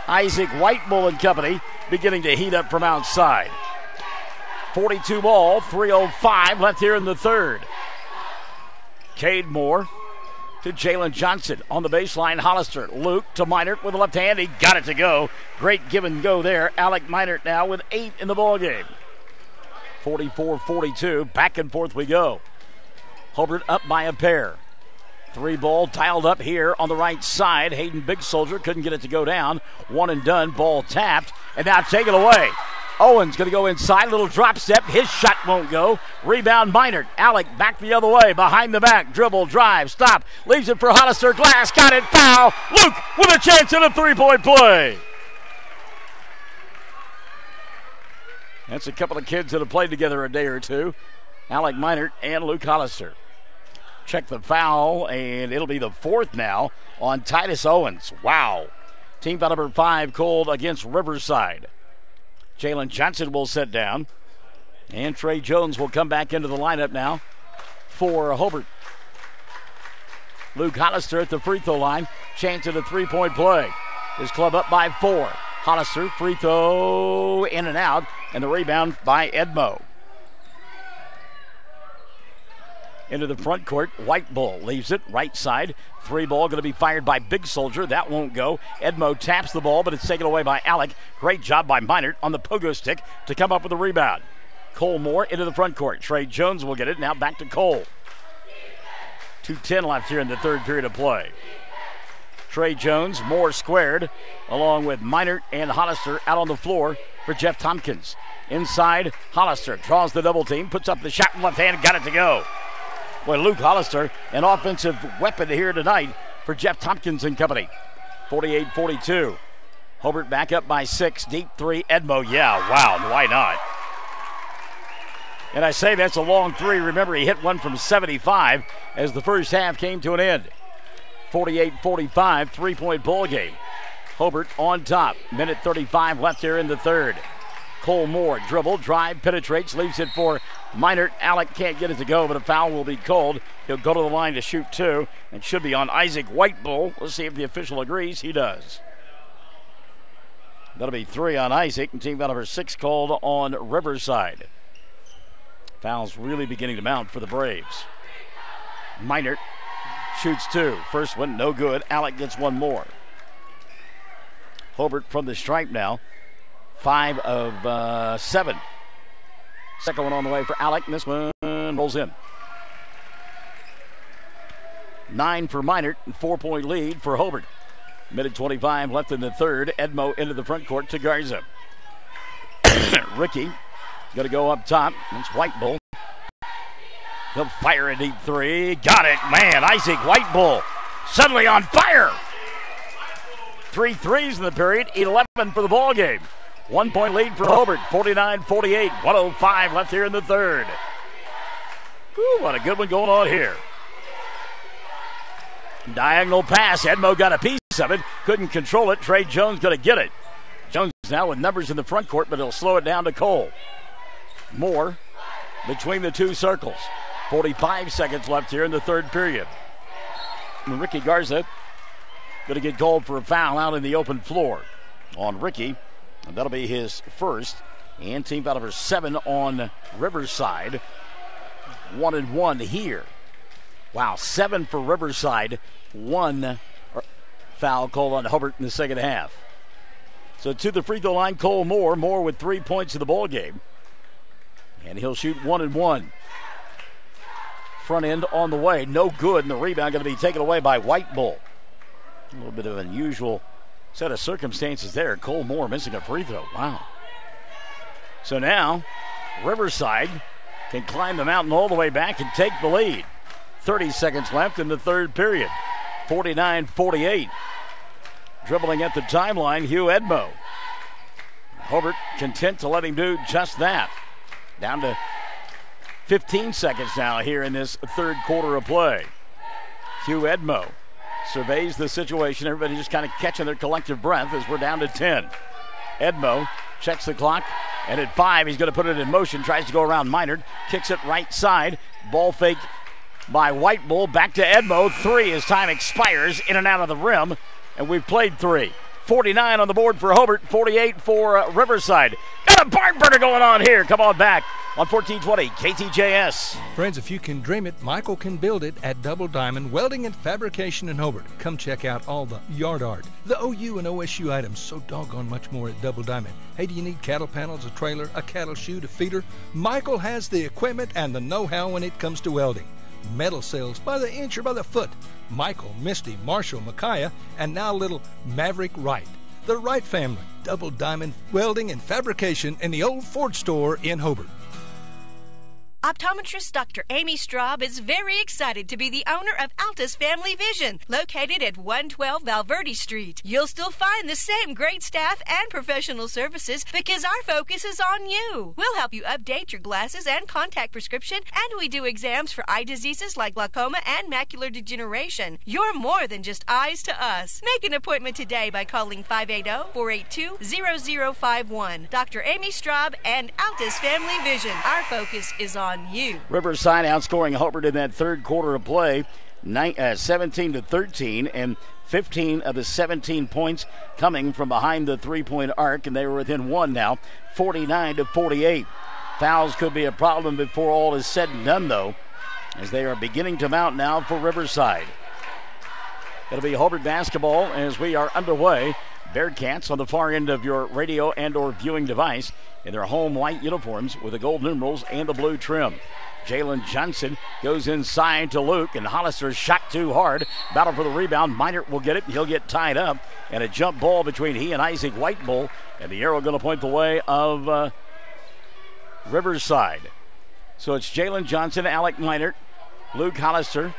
Isaac White Bull and company beginning to heat up from outside. 42 ball. 3:05 left here in the third. Cade Moore to Jalen Johnson on the baseline. Hollister. Luke to Minert with the left hand. He got it to go. Great give and go there. Alec Minert now with 8 in the ballgame. 44-42. Back and forth we go. Hobart up by a pair. 3 ball dialed up here on the right side. Hayden Big Soldier couldn't get it to go down. One and done. Ball tapped. And now taken away. Owens going to go inside. Little drop step. His shot won't go. Rebound Minert. Alec back the other way. Behind the back. Dribble. Drive. Stop. Leaves it for Hollister. Glass. Got it. Foul. Luke with a chance at a 3-point play. That's a couple of kids that have played together a day or two. Alec Minert and Luke Hollister. Check the foul, and it'll be the 4th now on Titus Owens. Wow. Team foul number 5 called against Riverside. Jalen Johnson will sit down, and Trey Jones will come back into the lineup now for Hobart. Luke Hollister at the free throw line. Chance at a 3-point play. His club up by 4. Hollister, free throw, in and out, and the rebound by Edmo. Into the front court, White Bull leaves it, right side. 3 ball going to be fired by Big Soldier. That won't go. Edmo taps the ball, but it's taken away by Alec. Great job by Minert on the pogo stick to come up with the rebound. Cole Moore into the front court. Trey Jones will get it. Now back to Cole. 2:10 left here in the third period of play. Trey Jones, Moore squared, along with Minert and Hollister out on the floor for Jeff Tompkins. Inside, Hollister draws the double team, puts up the shot in left hand, got it to go. Boy, Luke Hollister, an offensive weapon here tonight for Jeff Tompkins and company. 48-42. Hobart back up by 6. Deep 3. Edmo, yeah, wow, why not? And I say that's a long 3. Remember, he hit one from 75 as the first half came to an end. 48-45, 3-point ball game. Hobart on top. Minute 35 left here in the third. Cole Moore, dribble, drive, penetrates, leaves it for Minert. Alec can't get it to go, but a foul will be called. He'll go to the line to shoot 2. It should be on Isaac White Bull. Let's see if the official agrees. He does. That'll be 3 on Isaac, and team foul number 6 called on Riverside. Foul's really beginning to mount for the Braves. Minert shoots 2. First one, no good. Alec gets 1 more. Hobart from the stripe now. 5 of 7. Second one on the way for Alec, and this one rolls in. 9 for Minot, and 4-point lead for Hobart. Minute 25 left in the third. Edmo into the front court to Garza. Ricky going to go up top. That's White Bull. He'll fire a deep three. Got it, man. Isaac White Bull suddenly on fire. 3 threes in the period, 11 for the ball game. 1-point lead for Hobart, 49-48. 1:05 left here in the third. Whew, what a good one going on here. Diagonal pass. Edmo got a piece of it. Couldn't control it. Trey Jones going to get it. Jones now with numbers in the front court, but he'll slow it down to Cole. Moore between the two circles. 45 seconds left here in the third period. And Ricky Garza going to get called for a foul out in the open floor on Ricky. And that'll be his first. And team foul number 7 on Riverside. 1-1 here. Wow, 7 for Riverside. 1 foul called on Hobart in the second half. So to the free throw line, Cole Moore. Moore with 3 points in the ball game. And he'll shoot 1-1. Front end on the way. No good. And the rebound going to be taken away by White Bull. A little bit of an unusual set of circumstances there. Cole Moore missing a free throw. Wow. So now Riverside can climb the mountain all the way back and take the lead. 30 seconds left in the third period. 49-48. Dribbling at the timeline, Hugh Edmo. Hobart content to let him do just that. Down to 15 seconds now here in this third quarter of play. Hugh Edmo surveys the situation. Everybody just kind of catching their collective breath as we're down to 10. Edmo checks the clock, and at 5, he's going to put it in motion. Tries to go around Minard. Kicks it right side. Ball fake by White Bull. Back to Edmo. 3 as time expires. In and out of the rim. And we've played 3. 49 on the board for Hobart. 48 for Riverside. Got a barn burner going on here. Come on back on 1420 KTJS. Friends, if you can dream it, Michael can build it at Double Diamond Welding and Fabrication in Hobart. Come check out all the yard art, the OU and OSU items, so doggone much more at Double Diamond. Hey, do you need cattle panels, a trailer, a cattle chute, a feeder? Michael has the equipment and the know-how when it comes to welding. Metal sales by the inch or by the foot. Michael, Misty, Marshall, Micaiah, and now little Maverick Wright. The Wright family, Double Diamond Welding and Fabrication in the old Ford store in Hobart. Optometrist Dr. Amy Straub is very excited to be the owner of Altus Family Vision, located at 112 Valverde Street. You'll still find the same great staff and professional services because our focus is on you. We'll help you update your glasses and contact prescription, and we do exams for eye diseases like glaucoma and macular degeneration. You're more than just eyes to us. Make an appointment today by calling 580-482-0051. Dr. Amy Straub and Altus Family Vision. Our focus is on you. Riverside outscoring Hobart in that third quarter of play, 17-13, and 15 of the 17 points coming from behind the three-point arc, and they were within 1 now, 49-48. Fouls could be a problem before all is said and done, though, as they are beginning to mount now for Riverside. It'll be Hobart basketball as we are underway. Bearcats on the far end of your radio and or viewing device in their home white uniforms with the gold numerals and the blue trim. Jalen Johnson goes inside to Luke, and Hollister shot too hard. Battle for the rebound. Minert will get it, and he'll get tied up. And a jump ball between he and Isaac White Bull, and the arrow going to point the way of Riverside. So it's Jalen Johnson, Alec Minert, Luke Hollister,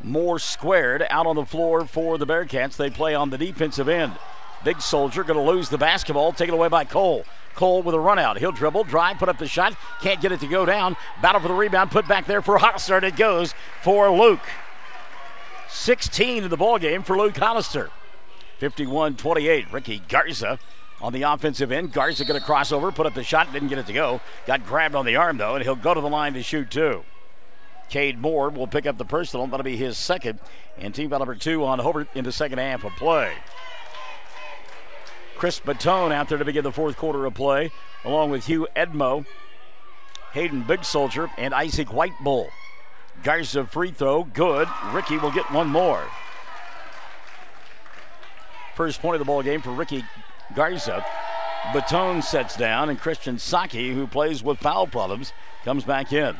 Moore squared out on the floor for the Bearcats. They play on the defensive end. Big Soldier going to lose the basketball, taken away by Cole. Cole with a run out. He'll dribble, drive, put up the shot. Can't get it to go down. Battle for the rebound, put back there for Hollister, and it goes for Luke. 16 in the ball game for Luke Hollister. 51-28. Ricky Garza on the offensive end. Garza going to cross over, put up the shot, didn't get it to go. Got grabbed on the arm, though, and he'll go to the line to shoot 2. Cade Moore will pick up the personal. That'll be his second. And team foul number 2 on Hobart in the second half of play. Chris Batone out there to begin the fourth quarter of play, along with Hugh Edmo, Hayden Big Soldier, and Isaac White Bull. Garza free throw, good. Ricky will get one more. First point of the ball game for Ricky Garza. Batone sets down, and Christian Saki, who plays with foul problems, comes back in.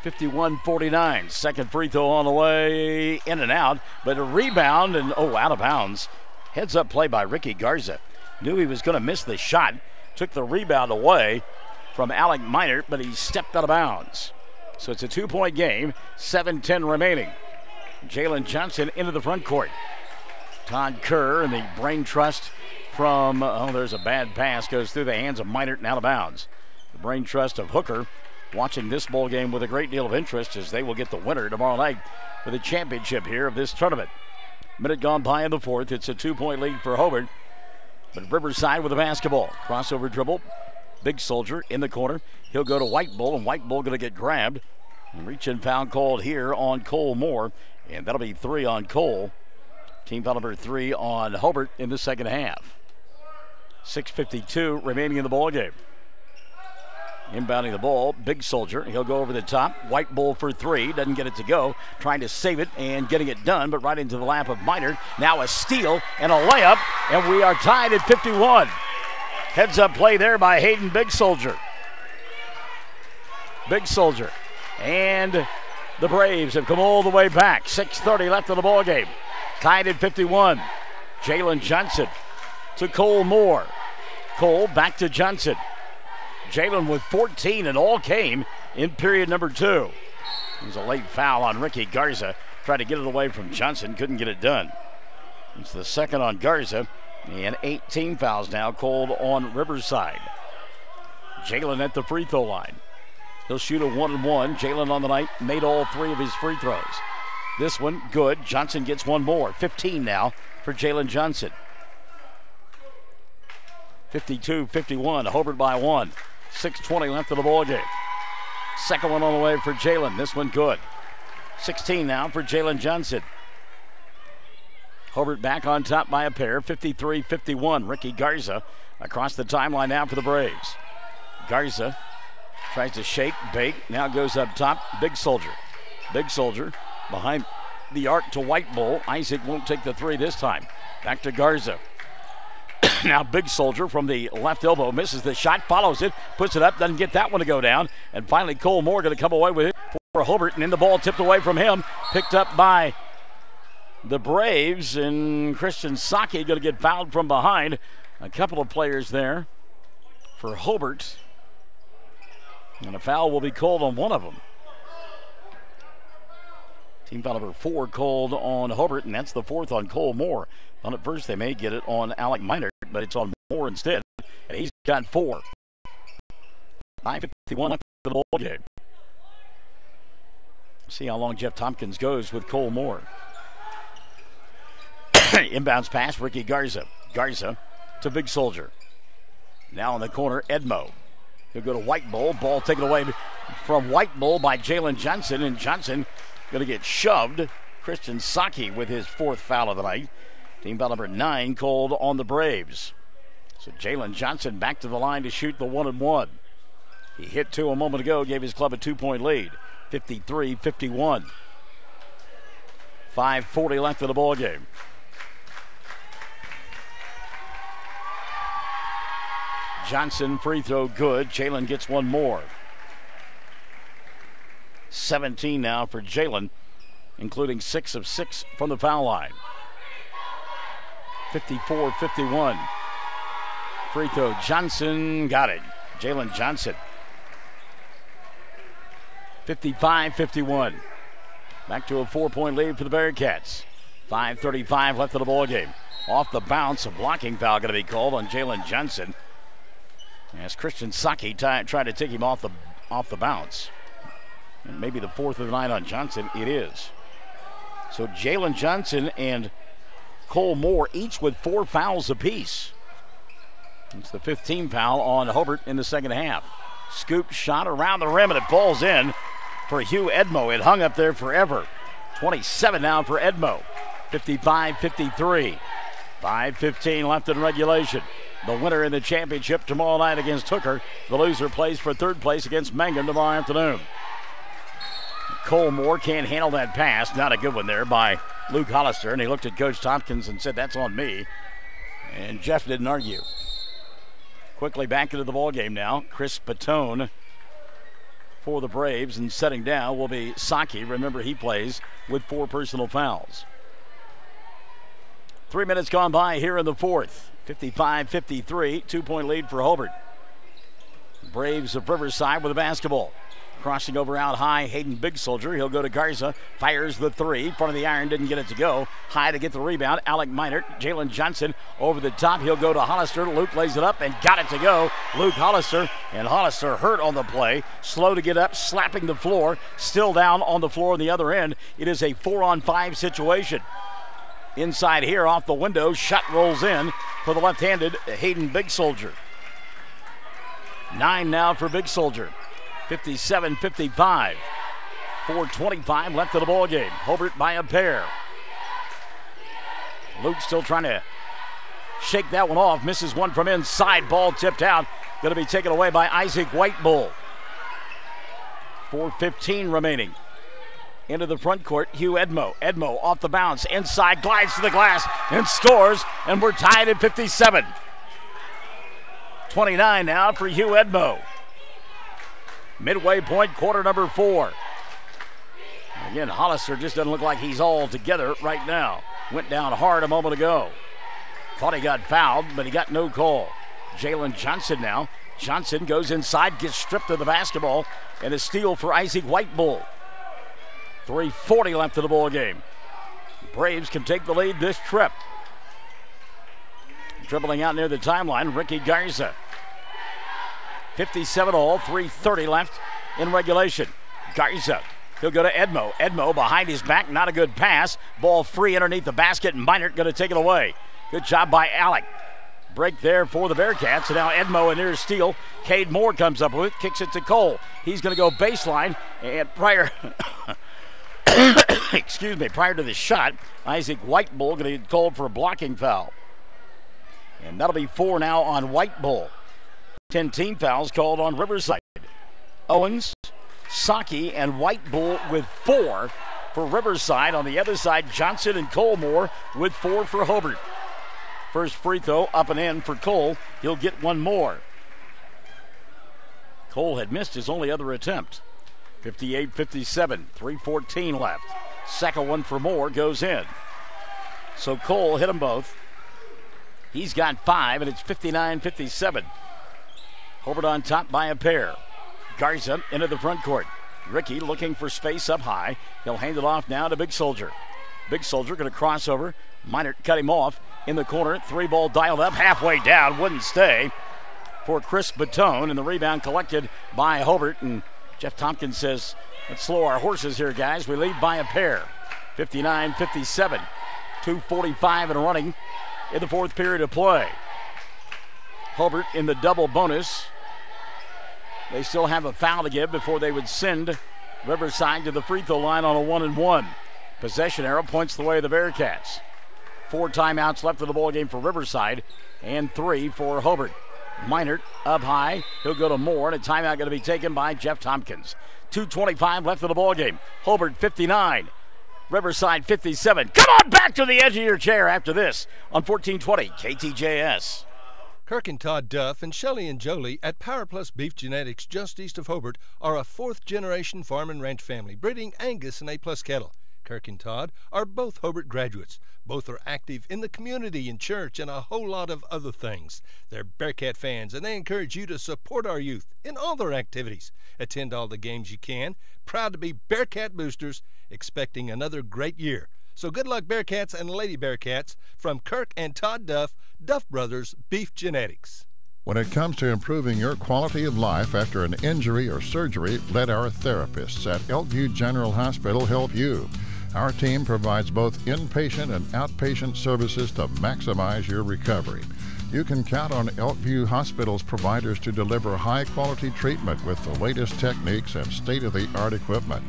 51-49. Second free throw on the way, in and out, but a rebound and out of bounds. Heads up play by Ricky Garza. Knew he was going to miss the shot. Took the rebound away from Alec Minert, but he stepped out of bounds. So it's a 2-point game, 7:10 remaining. Jalen Johnson into the front court. Todd Kerr and the brain trust from, there's a bad pass, goes through the hands of Minert and out of bounds. The brain trust of Hooker watching this ball game with a great deal of interest as they will get the winner tomorrow night for the championship here of this tournament. Minute gone by in the fourth. It's a 2-point lead for Hobart. But Riverside with the basketball. Crossover dribble. Big Soldier in the corner. He'll go to White Bull, and White Bull going to get grabbed. And reach-in foul called here on Cole Moore. And that'll be 3 on Cole. Team foul number 3 on Hobart in the second half. 6:52 remaining in the ball game. Inbounding the ball, Big Soldier. He'll go over the top. White Bull for 3. Doesn't get it to go. Trying to save it and getting it done, but right into the lap of Minert. Now a steal and a layup, and we are tied at 51. Heads up play there by Hayden Big Soldier. Big Soldier. And the Braves have come all the way back. 6:30 left in the ball game. Tied at 51. Jalen Johnson to Cole Moore. Cole back to Johnson. Jalen with 14, and all came in period number 2. There's a late foul on Ricky Garza. Tried to get it away from Johnson, couldn't get it done. It's the second on Garza, and 18 fouls now called on Riverside. Jalen at the free throw line. He'll shoot a 1-and-1. Jalen on the night made all 3 of his free throws. This one, good. Johnson gets one more. 15 now for Jalen Johnson. 52-51, Hobart by 1. 6:20 left in the ball game. Second one on the way for Jalen. This one good. 16 now for Jalen Johnson. Hobart back on top by a pair. 53-51. Ricky Garza across the timeline now for the Braves. Garza tries to shake, bake. Now goes up top. Big Soldier. Big Soldier behind the arc to White Bull. Isaac won't take the 3 this time. Back to Garza. Now Big Soldier from the left elbow misses the shot, follows it, puts it up, doesn't get that one to go down. And finally Cole Moore going to come away with it for Hobart, and then the ball tipped away from him, picked up by the Braves, and Christian Saki going to get fouled from behind. A couple of players there for Hobart, and a foul will be called on one of them. Team foul number 4 called on Hobart, and that's the 4th on Cole Moore. On at first they may get it on Alec Minert, but it's on Moore instead, and he's got 4. 9:51 left in the ball game. See how long Jeff Tompkins goes with Cole Moore. Inbounds pass, Ricky Garza. Garza to Big Soldier. Now in the corner, Edmo. He'll go to White Bull. Ball taken away from White Bull by Jalen Johnson, and Johnson going to get shoved. Christian Saki with his 4th foul of the night. Team foul number 9 called on the Braves. So Jalen Johnson back to the line to shoot the 1-and-1. He hit 2 a moment ago, gave his club a 2-point lead. 53-51. 5:40 left in the ball game. Johnson free throw good. Jalen gets one more. 17 now for Jalen, including 6 of 6 from the foul line. 54-51. Free throw. Johnson got it. Jalen Johnson. 55-51. Back to a 4-point lead for the Bearcats. 5:35 left in the ball game. Off the bounce, a blocking foul going to be called on Jalen Johnson, as Christian Saki tried to take him off the bounce. And maybe the 4th of the night on Johnson. It is. So Jalen Johnson and Cole Moore each with 4 fouls apiece. It's the 15th foul on Hobart in the second half. Scoop shot around the rim, and it falls in for Hugh Edmo. It hung up there forever. 27 now for Edmo. 55-53. 5:15 left in regulation. The winner in the championship tomorrow night against Hooker. The loser plays for 3rd place against Mangum tomorrow afternoon. Cole Moore can't handle that pass. Not a good one there by Luke Hollister. And he looked at Coach Tompkins and said, "That's on me." And Jeff didn't argue. Quickly back into the ball game now. Chris Patone for the Braves, and setting down will be Saki. Remember, he plays with 4 personal fouls. 3 minutes gone by here in the fourth. 55-53, 2-point lead for Hobart. Braves of Riverside with the basketball. Crossing over out high, Hayden Big Soldier. He'll go to Garza. Fires the three. Front of the iron, didn't get it to go. High to get the rebound. Alec Minert. Jalen Johnson over the top. He'll go to Hollister. Luke lays it up and got it to go. Luke Hollister. And Hollister hurt on the play. Slow to get up, slapping the floor. Still down on the floor on the other end. It is a 4-on-5 situation. Inside here, off the window. Shot rolls in for the left-handed Hayden Big Soldier. 9 now for Big Soldier. 57-55. 4:25 left of the ball game. Hobart by a pair. Luke still trying to shake that one off. Misses one from inside. Ball tipped out. Going to be taken away by Isaac Whitebull. 4:15 remaining. Into the front court, Hugh Edmo. Edmo off the bounce. Inside, glides to the glass and scores. And we're tied at 57. 29 now for Hugh Edmo. Midway point, quarter number 4. Again, Hollister just doesn't look like he's all together right now. Went down hard a moment ago. Thought he got fouled, but he got no call. Jalen Johnson now. Johnson goes inside, gets stripped of the basketball, and a steal for Isaac Whitebull. 3:40 left of the ball game. Braves can take the lead this trip. Dribbling out near the timeline, Ricky Garza. 57 all, 3:30 left in regulation. Garza, he'll go to Edmo. Edmo behind his back, not a good pass. Ball free underneath the basket, and Minert going to take it away. Good job by Alec. Break there for the Bearcats, and now Edmo a near steal. Cade Moore comes up with it, kicks it to Cole. He's going to go baseline, and prior prior to the shot, Isaac Whitebull going to get called for a blocking foul. And that'll be 4 now on Whitebull. 10 team fouls called on Riverside. Owens, Saki, and Whitebull with 4 for Riverside. On the other side, Johnson and Colmore with 4 for Hobart. First free throw up and in for Cole. He'll get one more. Cole had missed his only other attempt. 58-57, 3:14 left. Second one for Moore goes in. So Cole hit them both. He's got 5, and it's 59-57. Hobart on top by a pair. Garza into the front court. Ricky looking for space up high. He'll hand it off now to Big Soldier. Big Soldier going to cross over. Minert cut him off in the corner. 3-ball dialed up, halfway down, wouldn't stay for Chris Batone, and the rebound collected by Hobart. And Jeff Tompkins says, let's slow our horses here, guys. We lead by a pair. 59-57. 2:45 and running in the fourth period of play. Hobart in the double bonus. They still have a foul to give before they would send Riverside to the free throw line on a 1-and-1. Possession arrow points the way of the Bearcats. 4 timeouts left of the ball game for Riverside and 3 for Hobart. Minert up high. He'll go to Moore, and a timeout going to be taken by Jeff Tompkins. 2:25 left of the ball game. Hobart 59. Riverside 57. Come on back to the edge of your chair after this on 1420 KTJS. Kirk and Todd Duff and Shelley and Jolie at Power Plus Beef Genetics just east of Hobart are a 4th-generation farm and ranch family breeding Angus and A-plus cattle. Kirk and Todd are both Hobart graduates. Both are active in the community and church and a whole lot of other things. They're Bearcat fans, and they encourage you to support our youth in all their activities. Attend all the games you can. Proud to be Bearcat boosters, expecting another great year. So good luck, Bearcats and Lady Bearcats, from Kirk and Todd Duff, Duff Brothers Beef Genetics. When it comes to improving your quality of life after an injury or surgery, let our therapists at Elkview General Hospital help you. Our team provides both inpatient and outpatient services to maximize your recovery. You can count on Elkview Hospital's providers to deliver high-quality treatment with the latest techniques and state-of-the-art equipment.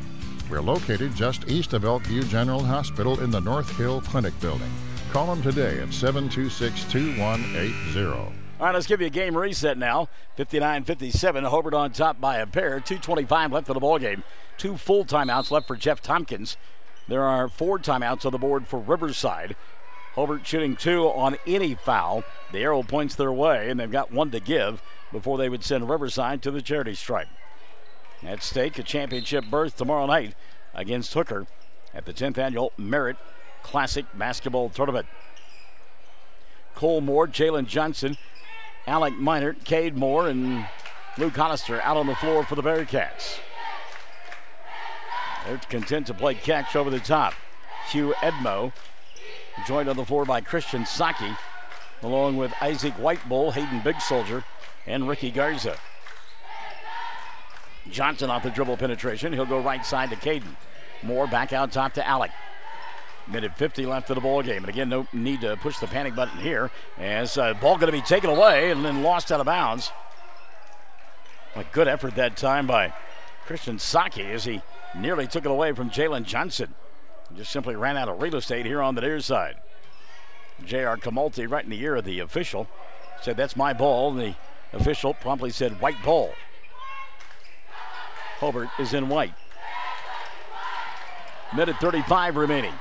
We're located just east of Elkview General Hospital in the North Hill Clinic building. Call them today at 726-2180. All right, let's give you a game reset now. 59-57, Hobart on top by a pair. 2:25 left of the ball game. 2 full timeouts left for Jeff Tompkins. There are 4 timeouts on the board for Riverside. Hobart shooting 2 on any foul. The arrow points their way, and they've got 1 to give before they would send Riverside to the charity stripe. At stake, a championship berth tomorrow night against Hooker at the 10th Annual Merit Classic Basketball Tournament. Cole Moore, Jalen Johnson, Alec Minert, Cade Moore, and Luke Hollister out on the floor for the Bearcats. They're content to play catch over the top. Hugh Edmo, joined on the floor by Christian Saki, along with Isaac Whitebull, Hayden Big Soldier, and Ricky Garza. Johnson off the dribble penetration. He'll go right side to Caden. Moore back out top to Alec. Minute 50 left of the ball game. And again, no need to push the panic button here, as ball going to be taken away and then lost out of bounds. A good effort that time by Christian Saki as he nearly took it away from Jalen Johnson. Just simply ran out of real estate here on the near side. J.R. Camalti, right in the ear of the official, said, "That's my ball." And the official promptly said, "White ball." Hobart is in white. Minute 35 remaining.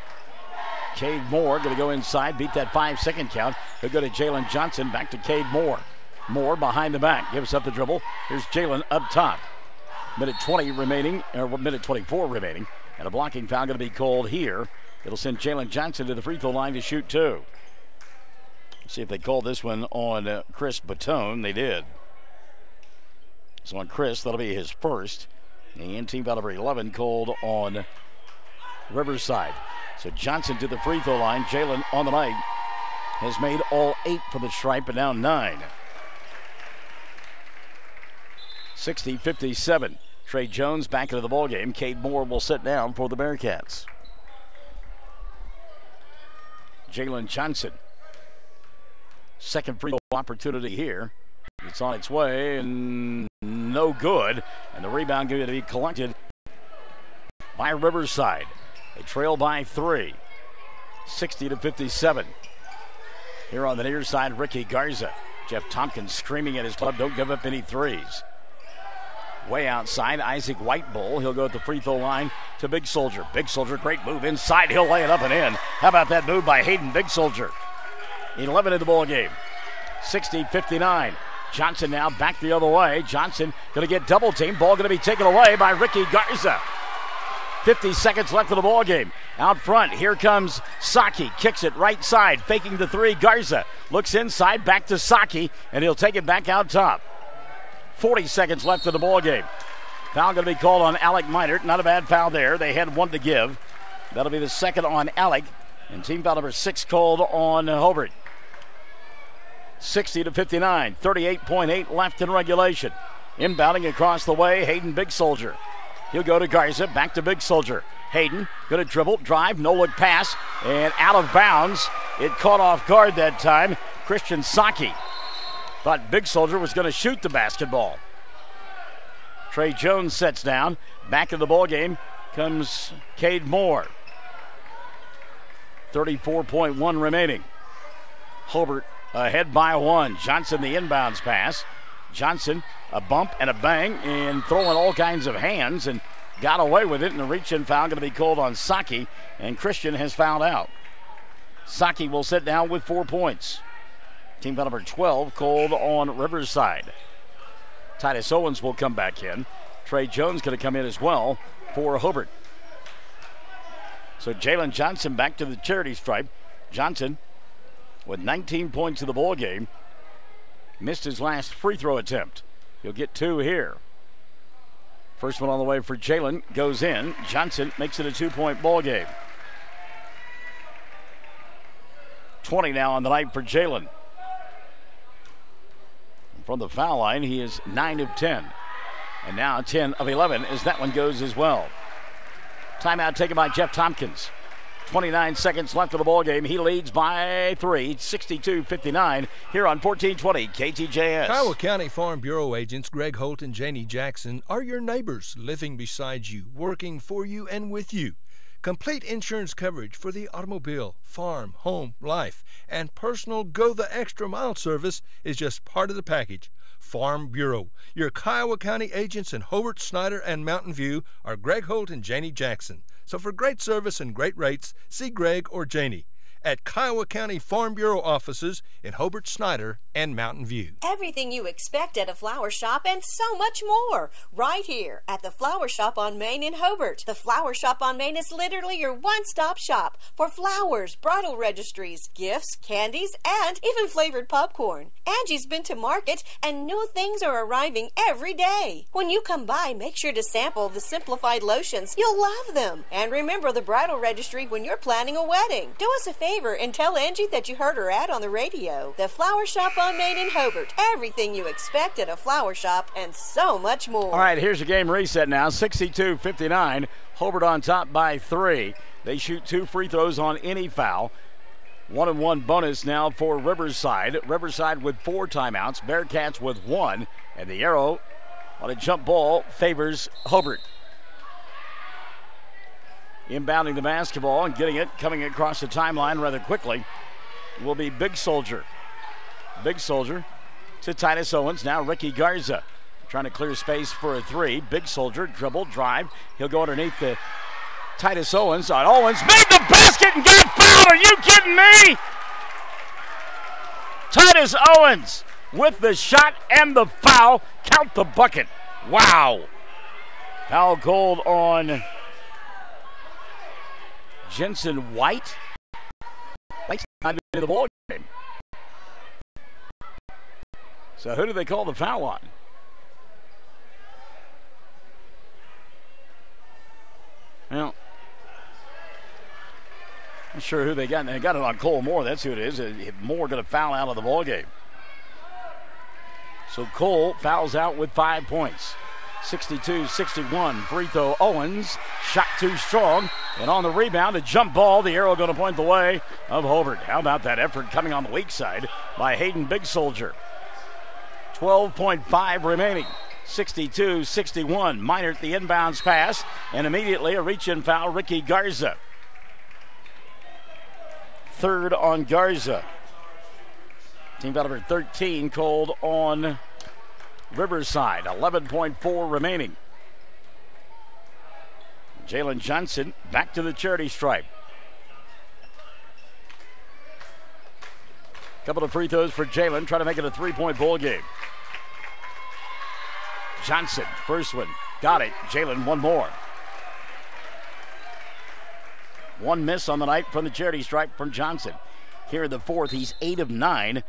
Cade Moore going to go inside, beat that 5-second count. He'll go to Jalen Johnson, back to Cade Moore. Moore behind the back, gives up the dribble. Here's Jalen up top. Minute 20 remaining, or minute 24 remaining, and a blocking foul going to be called here. It'll send Jalen Johnson to the free throw line to shoot two. See if they call this one on Chris Batone. They did. So on Chris, that'll be his first. And team foul number 11 called on Riverside. So Johnson to the free throw line. Jalen on the night has made all 8 from the stripe, but now 9. 60-57. Trey Jones back into the ballgame. Cade Moore will sit down for the Bearcats. Jalen Johnson. Second free throw opportunity here. It's on its way and no good. And the rebound going to be collected by Riverside. They trail by 3. 60-57. Here on the near side, Ricky Garza. Jeff Tompkins screaming at his club, "Don't give up any threes." Way outside, Isaac Whitebull. He'll go at the free throw line to Big Soldier. Big Soldier, great move inside. He'll lay it up and in. How about that move by Hayden Big Soldier? 11 in the ball game. 60-59. Johnson now back the other way. Johnson going to get double teamed. Ball going to be taken away by Ricky Garza. 50 seconds left of the ball game. Out front, here comes Saki. Kicks it right side, faking the three. Garza looks inside, back to Saki, and he'll take it back out top. 40 seconds left of the ball game. Foul going to be called on Alec Minert. Not a bad foul there. They had one to give. That'll be the second on Alec. And team foul number 6 called on Hobart. 60-59. 38.8 left in regulation. Inbounding across the way, Hayden Big Soldier. He'll go to Garza, back to Big Soldier. Hayden going to dribble, drive, no-look pass, and out of bounds. It caught off guard that time. Christian Saki thought Big Soldier was going to shoot the basketball. Trey Jones sets down. Back in the ball game comes Cade Moore. 34.1 remaining. Hobart ahead by 1. Johnson the inbounds pass. Johnson a bump and a bang and throwing all kinds of hands and got away with it. And the reach-in foul going to be called on Saki, and Christian has fouled out. Saki will sit down with 4 points. Team foul number 12 called on Riverside. Titus Owens will come back in. Trey Jones going to come in as well for Hobart. So Jalen Johnson back to the charity stripe. Johnson with 19 points in the ball game. Missed his last free throw attempt. He'll get 2 here. First one on the way for Jalen goes in. Johnson makes it a 2-point ball game. 20 now on the night for Jalen. From the foul line, he is 9 of 10. And now 10 of 11 as that one goes as well. Timeout taken by Jeff Tompkins. 29 seconds left of the ball game. He leads by 3, 62-59 here on 1420 KTJS. Kiowa County Farm Bureau agents Greg Holt and Janie Jackson are your neighbors, living beside you, working for you and with you. Complete insurance coverage for the automobile, farm, home, life, and personal go-the-extra-mile service is just part of the package. Farm Bureau. Your Kiowa County agents in Hobart, Snyder, and Mountain View are Greg Holt and Janie Jackson. So for great service and great rates, see Greg or Janie. at Kiowa County Farm Bureau offices in Hobart, Snyder, and Mountain View. Everything you expect at a flower shop and so much more right here at the Flower Shop on Main in Hobart. The Flower Shop on Main is literally your one-stop shop for flowers, bridal registries, gifts, candies, and even flavored popcorn. Angie's been to market and new things are arriving every day. When you come by, make sure to sample the simplified lotions. You'll love them. And remember the bridal registry when you're planning a wedding. Do us a favor and tell Angie that you heard her ad on the radio. The Flower Shop on Main in Hobart. Everything you expect at a flower shop and so much more. All right, here's your game reset now. 62-59. Hobart on top by 3. They shoot 2 free throws on any foul. 1-and-1 bonus now for Riverside. Riverside with 4 timeouts. Bearcats with 1. And the arrow on a jump ball favors Hobart. Inbounding the basketball and getting it, coming across the timeline rather quickly, will be Big Soldier. Big Soldier to Titus Owens. Now Ricky Garza trying to clear space for a 3. Big Soldier, dribble, drive. He'll go underneath the Titus Owens. Owens made the basket and got fouled. Are you kidding me? Titus Owens with the shot and the foul. Count the bucket. Wow. Foul called on Jensen White. White's not in the ball game. So who do they call the foul on? Well, not sure who they got. They got it on Cole Moore. That's who it is. Moore going to foul out of the ball game. So Cole fouls out with 5 points. 62-61. Free throw Owens. Shot too strong. And on the rebound, a jump ball. The arrow going to point the way of Hobart. How about that effort coming on the weak side by Hayden Big Soldier? 12.5 remaining. 62-61. Minert the inbounds pass. And immediately a reach-in foul, Ricky Garza. Third on Garza. Team foul number 13 called on Riverside. 11.4 remaining. Jalen Johnson back to the charity stripe. Couple of free throws for Jalen, trying to make it a 3-point ball game. Johnson, first one, got it. Jalen, one more. One miss on the night from the charity stripe from Johnson. Here in the fourth, he's 8 of 9.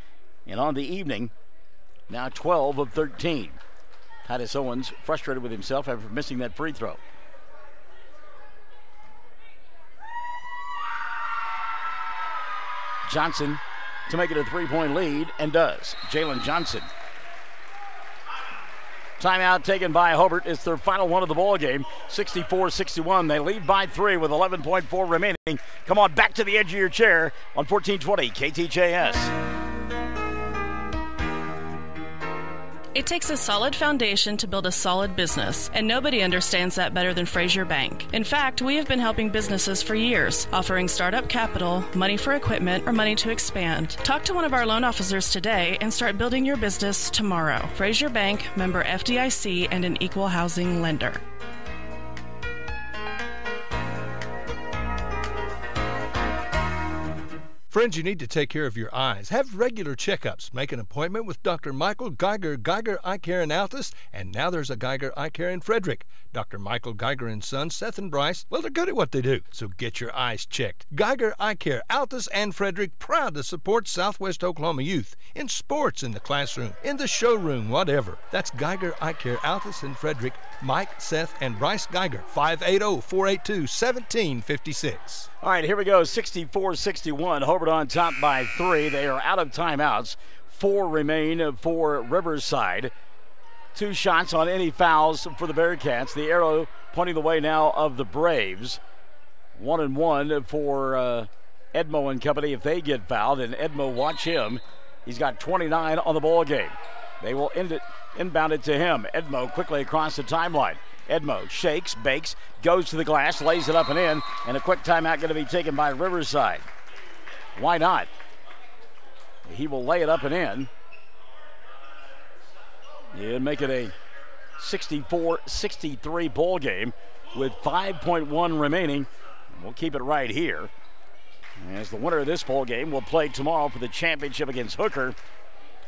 And on the evening, now 12 of 13. Titus Owens frustrated with himself after missing that free throw. Johnson to make it a 3-point lead, and does. Jalen Johnson. Timeout taken by Hobart. It's their final one of the ball game. 64-61. They lead by 3 with 11.4 remaining. Come on, back to the edge of your chair on 1420 KTJS. It takes a solid foundation to build a solid business, and nobody understands that better than Frazier Bank. In fact, we have been helping businesses for years, offering startup capital, money for equipment, or money to expand. Talk to one of our loan officers today and start building your business tomorrow. Frazier Bank, member FDIC, and an equal housing lender. Friends, you need to take care of your eyes. Have regular checkups. Make an appointment with Dr. Michael Geiger, Geiger Eye Care in Altus, and now there's a Geiger Eye Care in Frederick. Dr. Michael Geiger and Sons, Seth and Bryce, well, they're good at what they do, so get your eyes checked. Geiger Eye Care, Altus and Frederick, proud to support Southwest Oklahoma youth in sports, in the classroom, in the showroom, whatever. That's Geiger Eye Care, Altus and Frederick. Mike, Seth, and Bryce Geiger, 580-482-1756. All right, here we go, 64-61. Hobart on top by 3. They are out of timeouts. 4 remain for Riverside. 2 shots on any fouls for the Bearcats. The arrow pointing the way now of the Braves. 1-1 for Edmo and company if they get fouled. And Edmo, watch him. He's got 29 on the ball game. They will inbound it to him. Edmo quickly across the timeline. Edmo shakes, bakes, goes to the glass, lays it up and in, and a quick timeout going to be taken by Riverside. Why not? He will lay it up and in. Yeah, make it a 64-63 ball game with 5.1 remaining. We'll keep it right here. As the winner of this ball game will play tomorrow for the championship against Hooker.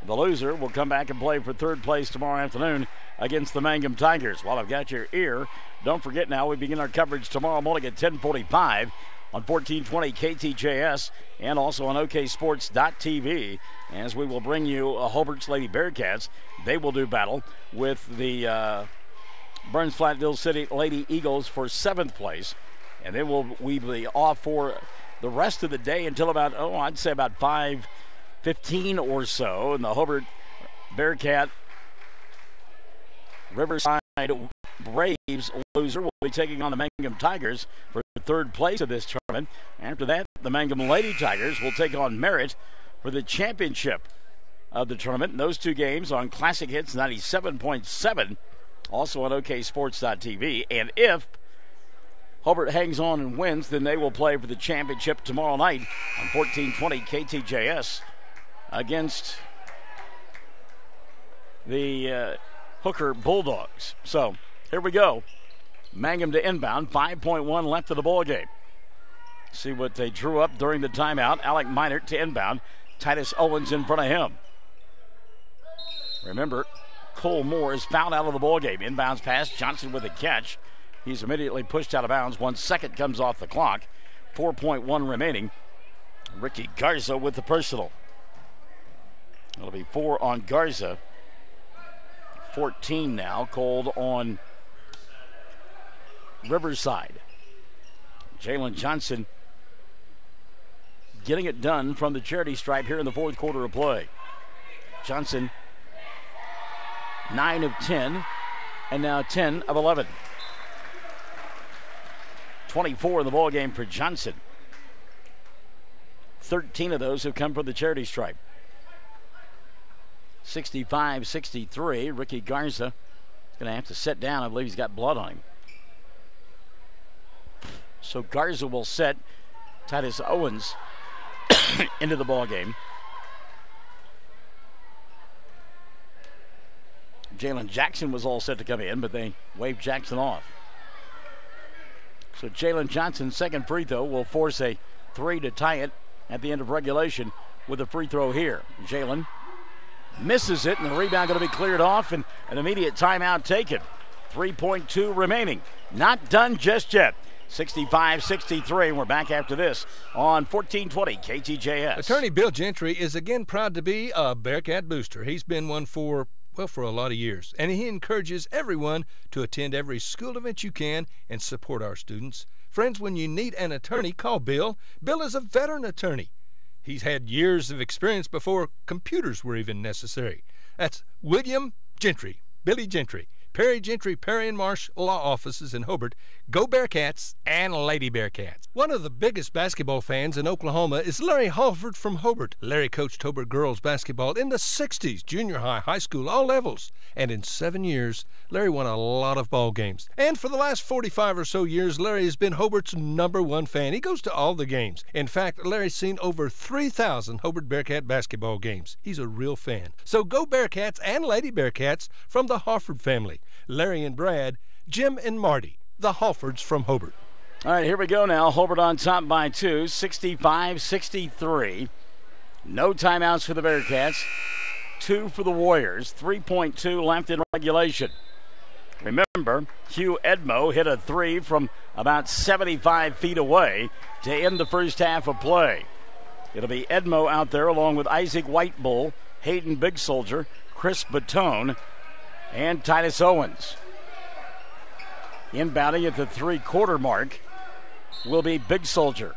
The loser will come back and play for third place tomorrow afternoon against the Mangum Tigers. While I've got your ear, don't forget now we begin our coverage tomorrow morning at 10:45 on 1420 KTJS and also on OKSports.tv as we will bring you Hobart's Lady Bearcats. They will do battle with the Burns Flatville City Lady Eagles for 7th place. And then we will be off for the rest of the day until about, I'd say about 5:15 or so. And the Hobart Bearcat Riverside Braves loser will be taking on the Mangum Tigers for third place of this tournament. After that, the Mangum Lady Tigers will take on Merritt for the championship of the tournament. And those two games on Classic Hits 97.7, also on OKSports.tv. And if Hobart hangs on and wins, then they will play for the championship tomorrow night on 1420 KTJS against the Hooker Bulldogs. So here we go. Mangum to inbound, 5.1 left of the ball game. See what they drew up during the timeout. Alec Minert to inbound. Titus Owens in front of him. Remember, Cole Moore is fouled out of the ball game. Inbounds pass, Johnson with a catch. He's immediately pushed out of bounds. 1 second comes off the clock. 4.1 remaining. Ricky Garza with the personal. It'll be 4 on Garza. 14 now, called on Riverside. Jalen Johnson getting it done from the charity stripe here in the fourth quarter of play. Johnson, 9 of 10, and now 10 of 11. 24 in the ball game for Johnson. 13 of those have come from the charity stripe. 65-63. Ricky Garza going to have to sit down. I believe he's got blood on him. So Garza will set Titus Owens into the ball game. Jalen Jackson was all set to come in, but they waved Jackson off. So Jalen Johnson's second free throw will force a 3 to tie it at the end of regulation with a free throw here. Jalen misses it, and the rebound going to be cleared off, and an immediate timeout taken. 3.2 remaining. Not done just yet. 65-63. We're back after this on 1420 KTJS. Attorney Bill Gentry is again proud to be a Bearcat booster. He's been one for a lot of years, and he encourages everyone to attend every school event you can and support our students. Friends, when you need an attorney, call Bill. Bill is a veteran attorney. He's had years of experience before computers were even necessary. That's William Gentry, Billy Gentry, Perry Gentry, Perry and Marsh Law Offices in Hobart. Go Bearcats and Lady Bearcats. One of the biggest basketball fans in Oklahoma is Larry Halford from Hobart. Larry coached Hobart girls basketball in the 60s, junior high, high school, all levels. And in 7 years, Larry won a lot of ball games. And for the last 45 or so years, Larry has been Hobart's #1 fan. He goes to all the games. In fact, Larry's seen over 3,000 Hobart Bearcat basketball games. He's a real fan. So go Bearcats and Lady Bearcats from the Halford family. Larry and Brad, Jim and Marty, the Halfords from Hobart. All right, here we go now. Hobart on top by 2, 65-63. No timeouts for the Bearcats. 2 for the Warriors. 3.2 left in regulation. Remember, Hugh Edmo hit a 3 from about 75 feet away to end the first half of play. It'll be Edmo out there along with Isaac Whitebull, Hayden Big Soldier, Chris Batone, and Titus Owens. Inbounding at the 3-quarter mark will be Big Soldier.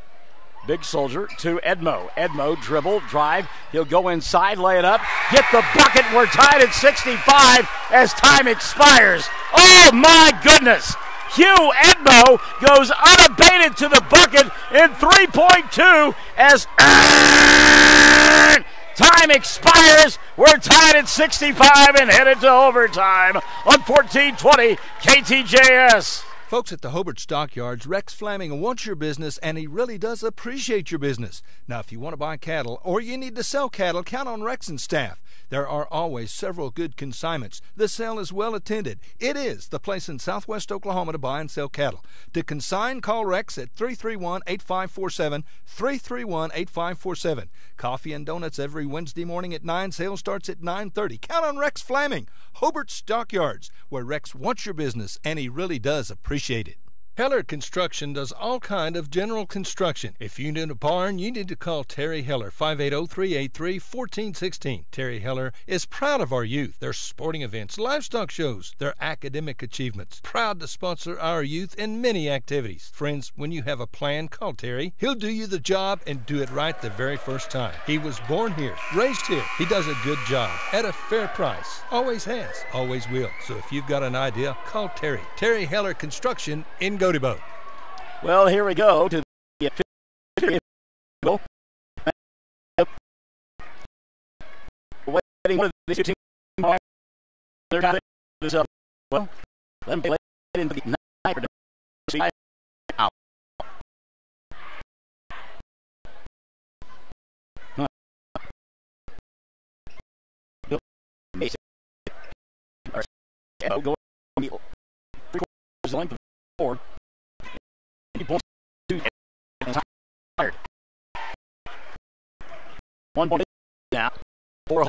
Big Soldier to Edmo. Edmo dribble, drive. He'll go inside, lay it up, get the bucket. We're tied at 65 as time expires. Oh my goodness! Hugh Edmo goes unabated to the bucket in 3.2 as time expires. We're tied at 65 and headed to overtime on 1420 KTJS. Folks at the Hobart Stockyards, Rex Fleming wants your business, and he really does appreciate your business. Now, if you want to buy cattle or you need to sell cattle, count on Rex and staff. There are always several good consignments. The sale is well attended. It is the place in southwest Oklahoma to buy and sell cattle. To consign, call Rex at 331-8547, 331-8547. Coffee and donuts every Wednesday morning at 9. Sale starts at 9:30. Count on Rex Fleming, Hobart Stockyards, where Rex wants your business, and he really does appreciate it. Heller Construction does all kind of general construction. If you need a barn, you need to call Terry Heller, 580-383-1416. Terry Heller is proud of our youth, their sporting events, livestock shows, their academic achievements. Proud to sponsor our youth in many activities. Friends, when you have a plan, call Terry. He'll do you the job and do it right the very first time. He was born here, raised here. He does a good job at a fair price. Always has, always will. So if you've got an idea, call Terry. Terry Heller Construction in Godebo. Well, here we go to the waiting one of these two teams. They're trying to this up. Well, let them play it into the night. Out. Go length of forward. 1 point now. 4